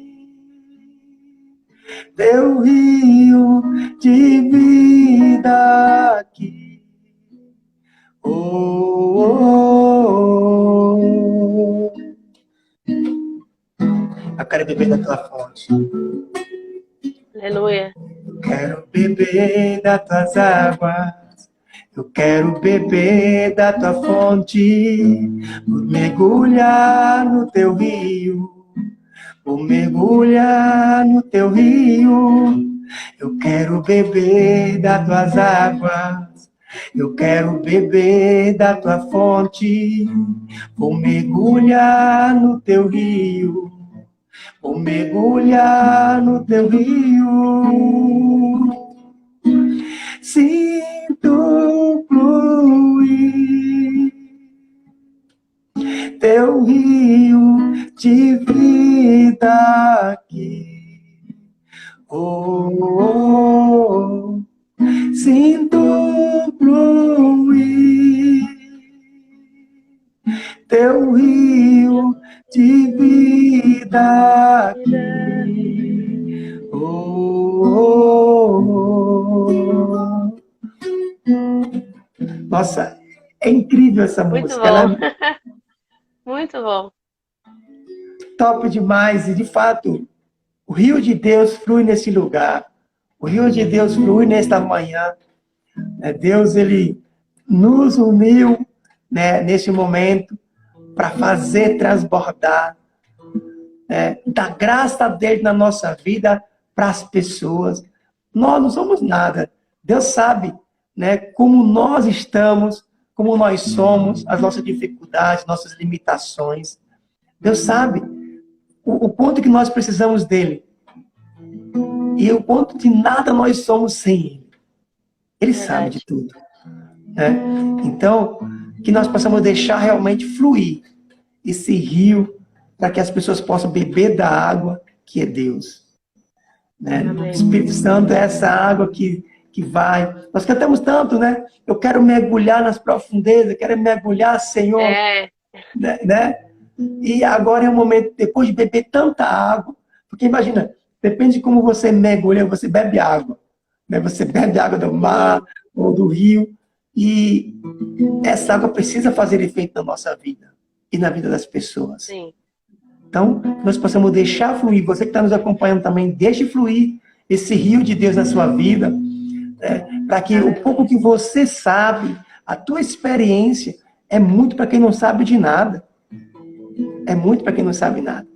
Teu rio de vida aqui. Oh, oh, oh. Eu quero beber da tua fonte. Aleluia. Quero beber das tuas águas. Eu quero beber da tua fonte. Vou mergulhar no teu rio. Vou mergulhar no teu rio. Eu quero beber das tuas águas. Eu quero beber da tua fonte. Vou mergulhar no teu rio. Vou mergulhar no teu rio. Sinto fluir. Teu rio de vida aqui. Oh, oh, oh. Sinto fluir. Teu rio de vida aqui. Oh, oh, oh. Nossa, é incrível essa Muito música. bom. Ela é Muito bom. top demais. E, de fato, o rio de Deus flui nesse lugar. O rio de Deus flui nesta manhã. Deus, Ele nos uniu, né, neste momento para fazer transbordar da graça dele na nossa vida para as pessoas. Nós não somos nada. Deus sabe, né, como nós estamos, como nós somos, as nossas dificuldades, nossas limitações. Deus sabe o quanto que nós precisamos dele. E o quanto de nada nós somos sem ele. Ele sabe de tudo. Né? Então, que nós possamos deixar realmente fluir esse rio para que as pessoas possam beber da água que é Deus. Né? O Espírito Santo é essa água que vai. Nós cantamos tanto, né? Eu quero mergulhar nas profundezas, quero mergulhar, Senhor. Né? E agora é o momento, depois de beber tanta água, porque imagina, depende de como você mergulha, você bebe água. Né? Você bebe água do mar ou do rio, e essa água precisa fazer efeito na nossa vida e na vida das pessoas. Sim. Então, nós possamos deixar fluir. Você que está nos acompanhando também, deixe fluir esse rio de Deus na sua vida, para que o pouco que você sabe, a tua experiência, é muito para quem não sabe de nada. É muito para quem não sabe nada.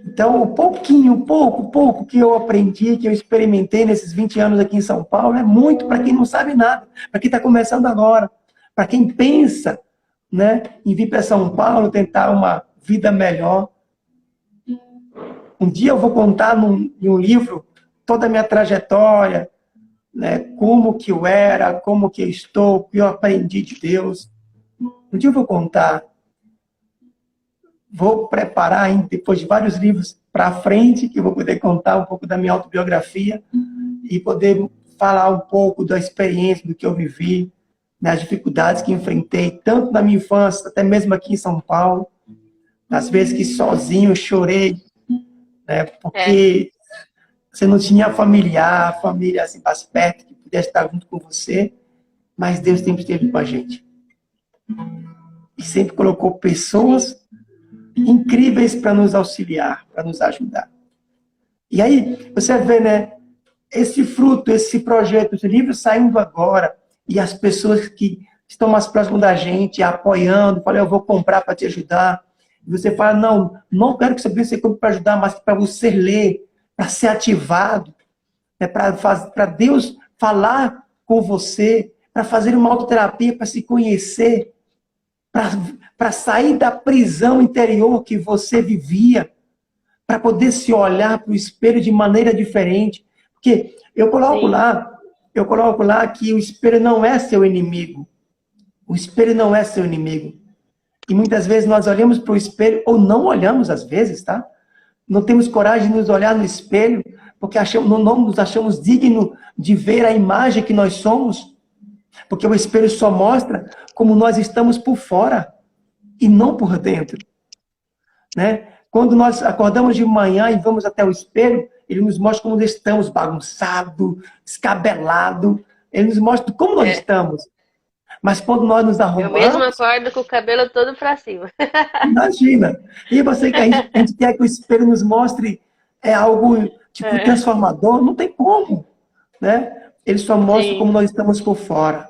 Então, o pouco que eu aprendi, que eu experimentei nesses 20 anos aqui em São Paulo, é muito para quem não sabe nada, para quem está começando agora, para quem pensa, né, em vir para São Paulo, tentar uma vida melhor. Um dia eu vou contar em um livro toda a minha trajetória, né, como que eu era, como que eu estou, o que eu aprendi de Deus. Um dia eu vou contar. Vou preparar, depois de vários livros para frente, que eu vou poder contar um pouco da minha autobiografia e poder falar um pouco da experiência, do que eu vivi, das dificuldades que enfrentei, tanto na minha infância, até mesmo aqui em São Paulo. Às vezes que sozinho eu chorei, né, porque você não tinha familiar, família assim, mais perto, que pudesse estar junto com você, mas Deus sempre esteve com a gente. E sempre colocou pessoas incríveis para nos auxiliar, para nos ajudar. E aí, você vê, né, esse fruto, esse projeto, esse livro saindo agora, e as pessoas que estão mais próximas da gente, apoiando, falam, eu vou comprar para te ajudar. E você fala, não quero que você compre para ajudar, mas para você ler, para ser ativado, né, para Deus falar com você, para fazer uma autoterapia, para se conhecer, para sair da prisão interior que você vivia, para poder se olhar para o espelho de maneira diferente. Porque eu coloco lá que o espelho não é seu inimigo. O espelho não é seu inimigo. E muitas vezes nós olhamos para o espelho, ou não olhamos às vezes, tá? Não temos coragem de nos olhar no espelho, porque não nos achamos dignos de ver a imagem que nós somos. Porque o espelho só mostra como nós estamos por fora e não por dentro. Né? Quando nós acordamos de manhã e vamos até o espelho, ele nos mostra como nós estamos, bagunçado, descabelado. Ele nos mostra como nós estamos. Mas quando nós nos Eu arrumamos... mesmo acordo com o cabelo todo pra cima. Imagina. E você que a gente quer que o espelho nos mostre algo tipo transformador, não tem como. Né? Ele só mostra Sim. como nós estamos por fora.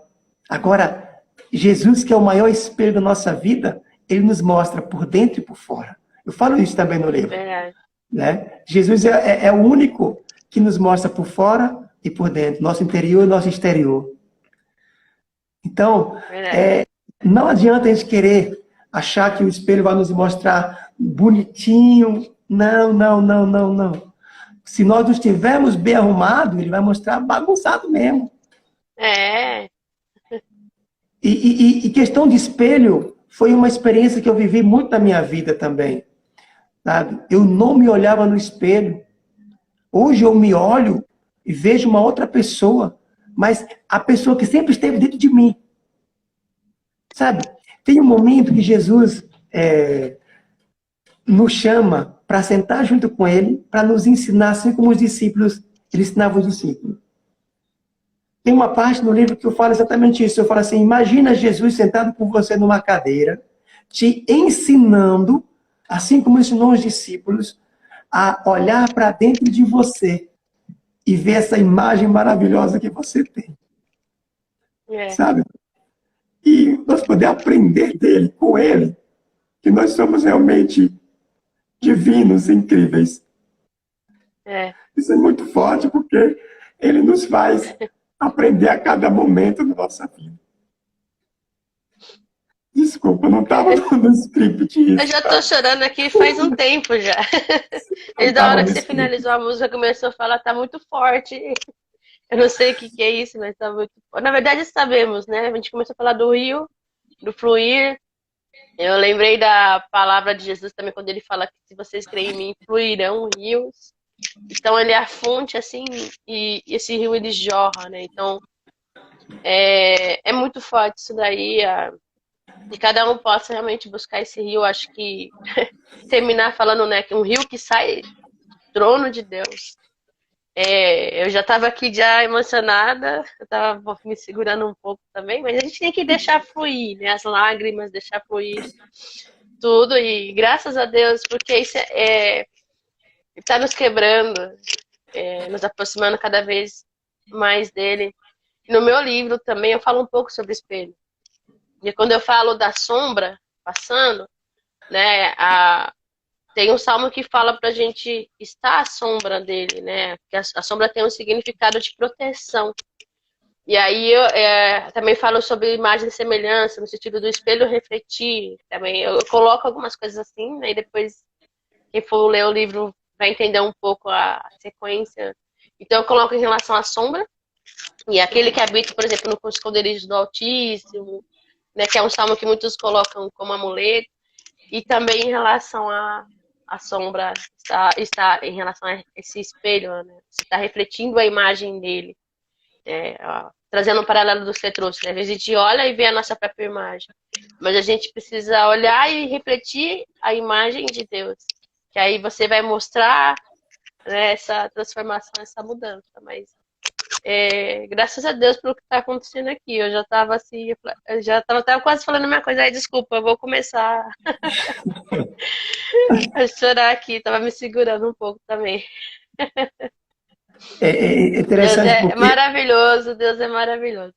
Agora, Jesus, que é o maior espelho da nossa vida, ele nos mostra por dentro e por fora. Eu falo isso também no livro. Verdade. Né? Jesus é o único que nos mostra por fora e por dentro, nosso interior e nosso exterior. Então, não adianta a gente querer achar que o espelho vai nos mostrar bonitinho. Não, não, não, não, não. Se nós não estivermos bem arrumados, ele vai mostrar bagunçado mesmo. E questão de espelho foi uma experiência que eu vivi muito na minha vida também. Sabe? Eu não me olhava no espelho. Hoje eu me olho e vejo uma outra pessoa, mas a pessoa que sempre esteve dentro de mim. Sabe? Tem um momento que Jesus nos chama para sentar junto com ele, para nos ensinar, assim como os discípulos, ele ensinava os discípulos. Tem uma parte no livro que eu falo exatamente isso. Eu falo assim, imagina Jesus sentado com você numa cadeira, te ensinando, assim como ensinou os discípulos, a olhar para dentro de você e ver essa imagem maravilhosa que você tem. Sabe? E nós podemos aprender dele, com ele, que nós somos realmente divinos, incríveis. Isso é muito forte, porque ele nos faz aprender a cada momento da nossa vida. Desculpa, não estava no script isso. Eu já estou chorando aqui faz um tempo já. Desde a hora que você finalizou a música, começou a falar, tá muito forte. Eu não sei o que é isso, mas tá muito forte. Na verdade, sabemos, né? A gente começou a falar do rio, do fluir. Eu lembrei da palavra de Jesus também, quando ele fala que se vocês creem em mim, fluirão rios. Então, ele é a fonte, assim, e esse rio, ele jorra, né? Então, é muito forte isso daí, que cada um possa realmente buscar esse rio. Acho que terminar falando, né, que um rio que sai do trono de Deus. Eu já estava aqui já emocionada, eu estava me segurando um pouco também, mas a gente tem que deixar fluir, né, as lágrimas, deixar fluir tudo, e graças a Deus, porque isso está nos quebrando, nos aproximando cada vez mais dele. No meu livro também eu falo um pouco sobre espelho. E quando eu falo da sombra passando, né, tem um salmo que fala pra gente estar à sombra dele, né? Porque a sombra tem um significado de proteção. E aí eu também falo sobre imagem e semelhança, no sentido do espelho refletir. Também eu coloco algumas coisas assim, né? E depois quem for ler o livro vai entender um pouco a sequência. Então eu coloco em relação à sombra. E aquele que habita, por exemplo, no esconderijo do Altíssimo, né, que é um salmo que muitos colocam como amuleto, e também em relação à sombra, está em relação a esse espelho, né, você está refletindo a imagem dele, trazendo um paralelo do que você trouxe, né, às vezes a gente olha e vê a nossa própria imagem, mas a gente precisa olhar e refletir a imagem de Deus, que aí você vai mostrar, né, essa transformação, essa mudança, mas graças a Deus pelo que está acontecendo aqui. Eu já estava assim, eu já estava quase falando a mesma coisa. Aí, desculpa, eu vou começar a chorar aqui. Estava me segurando um pouco também. É interessante Deus porque maravilhoso, Deus é maravilhoso.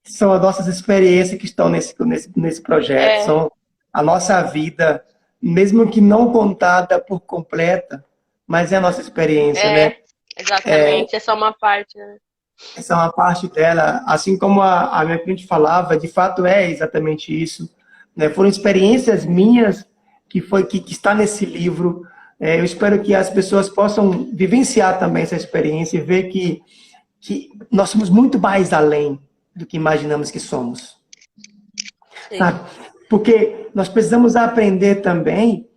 São as nossas experiências que estão nesse projeto. São a nossa vida, mesmo que não contada por completa, mas é a nossa experiência, né? Exatamente, é só uma parte, né? Essa é uma parte dela, assim como a minha cliente falava, de fato é exatamente isso, né? Foram experiências minhas que está nesse livro. Eu espero que as pessoas possam vivenciar também essa experiência e ver que nós somos muito mais além do que imaginamos que somos. Sim. sabe? Porque nós precisamos aprender também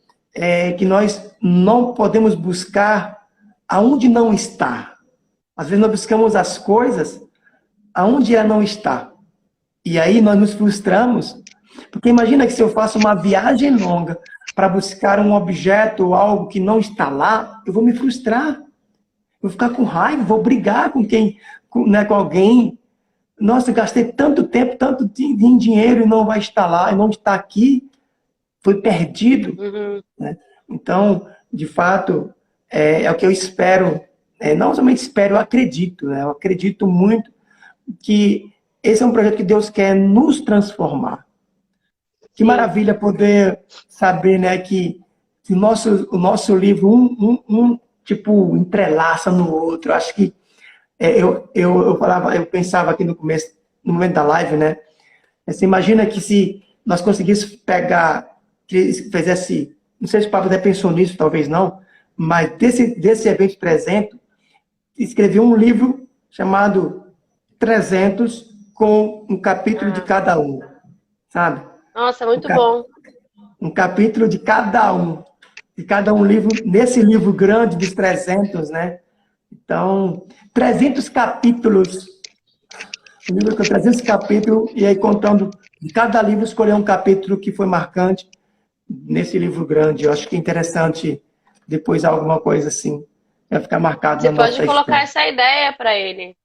que nós não podemos buscar aonde não está. Às vezes nós buscamos as coisas aonde ela não está. E aí nós nos frustramos, porque imagina que se eu faço uma viagem longa para buscar um objeto ou algo que não está lá, eu vou me frustrar. Eu vou ficar com raiva, vou brigar com quem, né, com alguém. Nossa, eu gastei tanto tempo, tanto dinheiro e não vai estar lá, e não está aqui, foi perdido. Uhum. Né? Então, de fato, é o que eu espero, não somente espero, eu acredito, né? Eu acredito muito que esse é um projeto que Deus quer nos transformar. Que Sim. maravilha poder saber, né, que o nosso livro, tipo, entrelaça no outro. Acho que eu pensava aqui no começo, no momento da live, né? Você imagina que se nós conseguíssemos pegar, que fizesse, não sei se o Papa até pensou nisso, talvez não, mas desse evento 300, escrever um livro chamado 300 com um capítulo de Ah. cada um, sabe? Nossa, muito bom. Um capítulo de cada um livro, nesse livro grande dos 300, né? Então, 300 capítulos, um livro com 300 capítulos, e aí contando de cada livro, escolher um capítulo que foi marcante nesse livro grande. Eu acho que é interessante depois alguma coisa assim, vai ficar marcado Você na pode nossa colocar história. essa ideia para ele.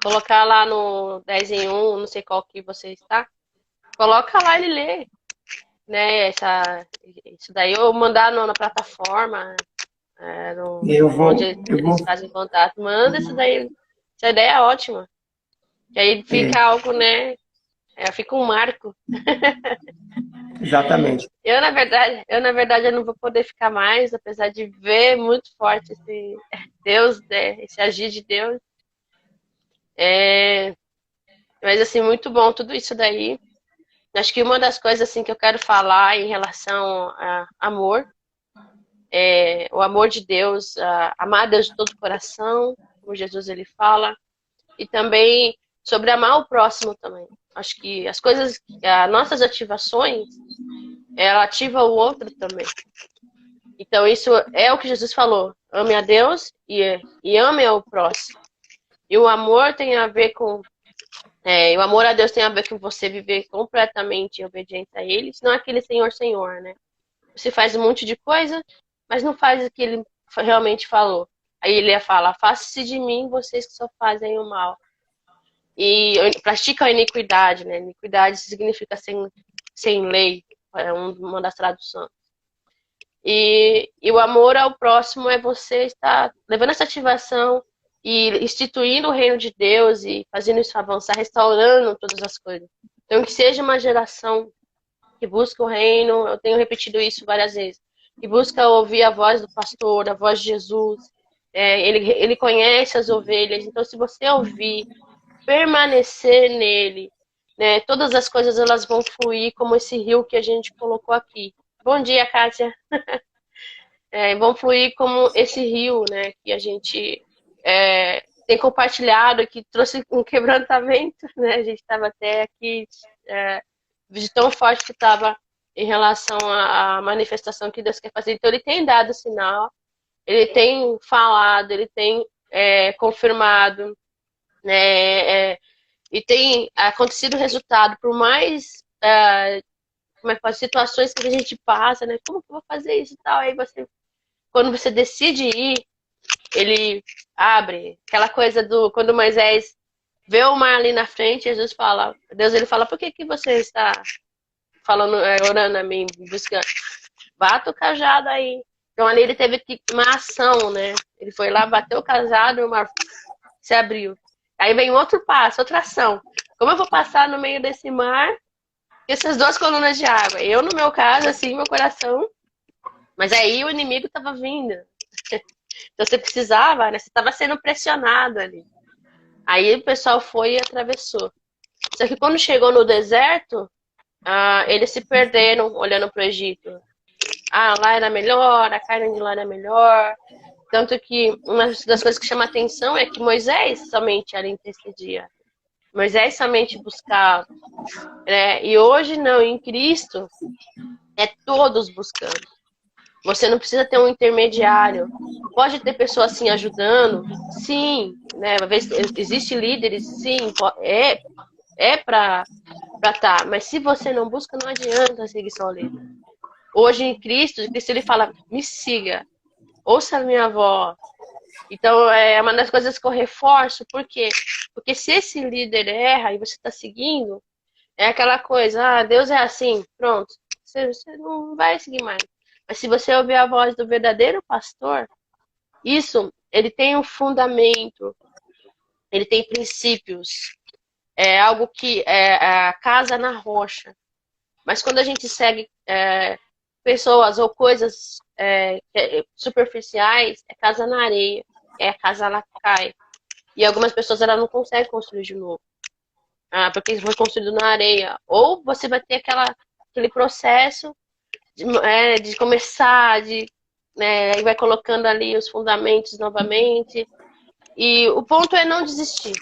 Colocar lá no 10 em 1, não sei qual que você está. Coloca lá ele lê, né? Isso daí, ou mandar na plataforma, Eu onde vou, eu eles vou, fazem contato. Manda isso daí. Essa ideia é ótima. Que aí é, fica algo, né? Fica um marco. exatamente. Eu, na verdade, eu não vou poder ficar mais, apesar de ver muito forte esse Deus, né? Esse agir de Deus. É, mas, assim, muito bom tudo isso daí. Acho que uma das coisas, assim, que eu quero falar em relação a amor, o amor de Deus, amar a Deus de todo o coração, como Jesus ele fala, e também sobre amar o próximo também. Acho que as coisas, as nossas ativações, ela ativa o outro também. Então, isso é o que Jesus falou. Ame a Deus e ame ao próximo. E o amor tem a ver com. O amor a Deus tem a ver com você viver completamente em obediência a Ele, senão é aquele Senhor, Senhor, né? Você faz um monte de coisa, mas não faz o que Ele realmente falou. Aí ele ia falar: faça-se de mim vocês que só fazem o mal. E praticam a iniquidade, né? Iniquidade significa sem lei, é uma das traduções. E o amor ao próximo é você estar levando essa ativação e instituindo o reino de Deus e fazendo isso avançar, restaurando todas as coisas. Então, que seja uma geração que busca o reino, eu tenho repetido isso várias vezes, que busca ouvir a voz do pastor, a voz de Jesus. Ele conhece as ovelhas, então se você ouvir, permanecer nele, né, todas as coisas elas vão fluir como esse rio que a gente colocou aqui. Bom dia, Kátia. Vão fluir como esse rio, né, que a gente tem compartilhado, que trouxe um quebrantamento, né, a gente estava até aqui de tão forte que estava em relação à manifestação que Deus quer fazer. Então ele tem dado sinal, ele tem falado, ele tem confirmado, né, e tem acontecido resultado, por mais como é que faz, situações que a gente passa, né, como que eu vou fazer isso e tal, aí você quando você decide ir, ele abre. Aquela coisa do quando Moisés vê o mar ali na frente, Jesus fala, Deus ele fala, por que você está falando, orando a mim, buscando? Bata o cajado aí. Então ali ele teve que uma ação, né? Ele foi lá, bateu o cajado e o mar se abriu. Aí vem outro passo, outra ação. Como eu vou passar no meio desse mar, essas duas colunas de água? Eu, no meu caso, assim, meu coração. Mas aí o inimigo estava vindo. Então você precisava, né? Você estava sendo pressionado ali. Aí o pessoal foi e atravessou. Só que quando chegou no deserto, eles se perderam olhando para o Egito. Lá era melhor, a carne de lá era melhor. Tanto que uma das coisas que chama atenção é que Moisés somente era intercedia. Moisés somente buscava, né? E hoje não, em Cristo é todos buscando. Você não precisa ter um intermediário. Pode ter pessoas assim ajudando, sim, né? Às vezes existe líderes, sim, é para estar. Mas se você não busca, não adianta seguir só o líder. Hoje em Cristo, Cristo ele fala: me siga, ouça a minha voz. Então é uma das coisas que eu reforço, por quê? Porque se esse líder erra e você está seguindo, é aquela coisa, Deus é assim, pronto, você não vai seguir mais. Mas se você ouvir a voz do verdadeiro pastor, isso, ele tem um fundamento, ele tem princípios, é algo que é a casa na rocha. Mas quando a gente segue pessoas ou coisas superficiais, é casa na areia, é a casa ela cai. E algumas pessoas ela não conseguem construir de novo. Porque foi construído na areia. Ou você vai ter aquele processo de começar, aí vai colocando ali os fundamentos novamente. E o ponto é não desistir,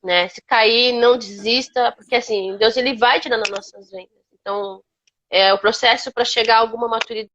né? Se cair, não desista, porque assim, Deus ele vai tirando as nossas vendas. Então, o processo para chegar a alguma maturidade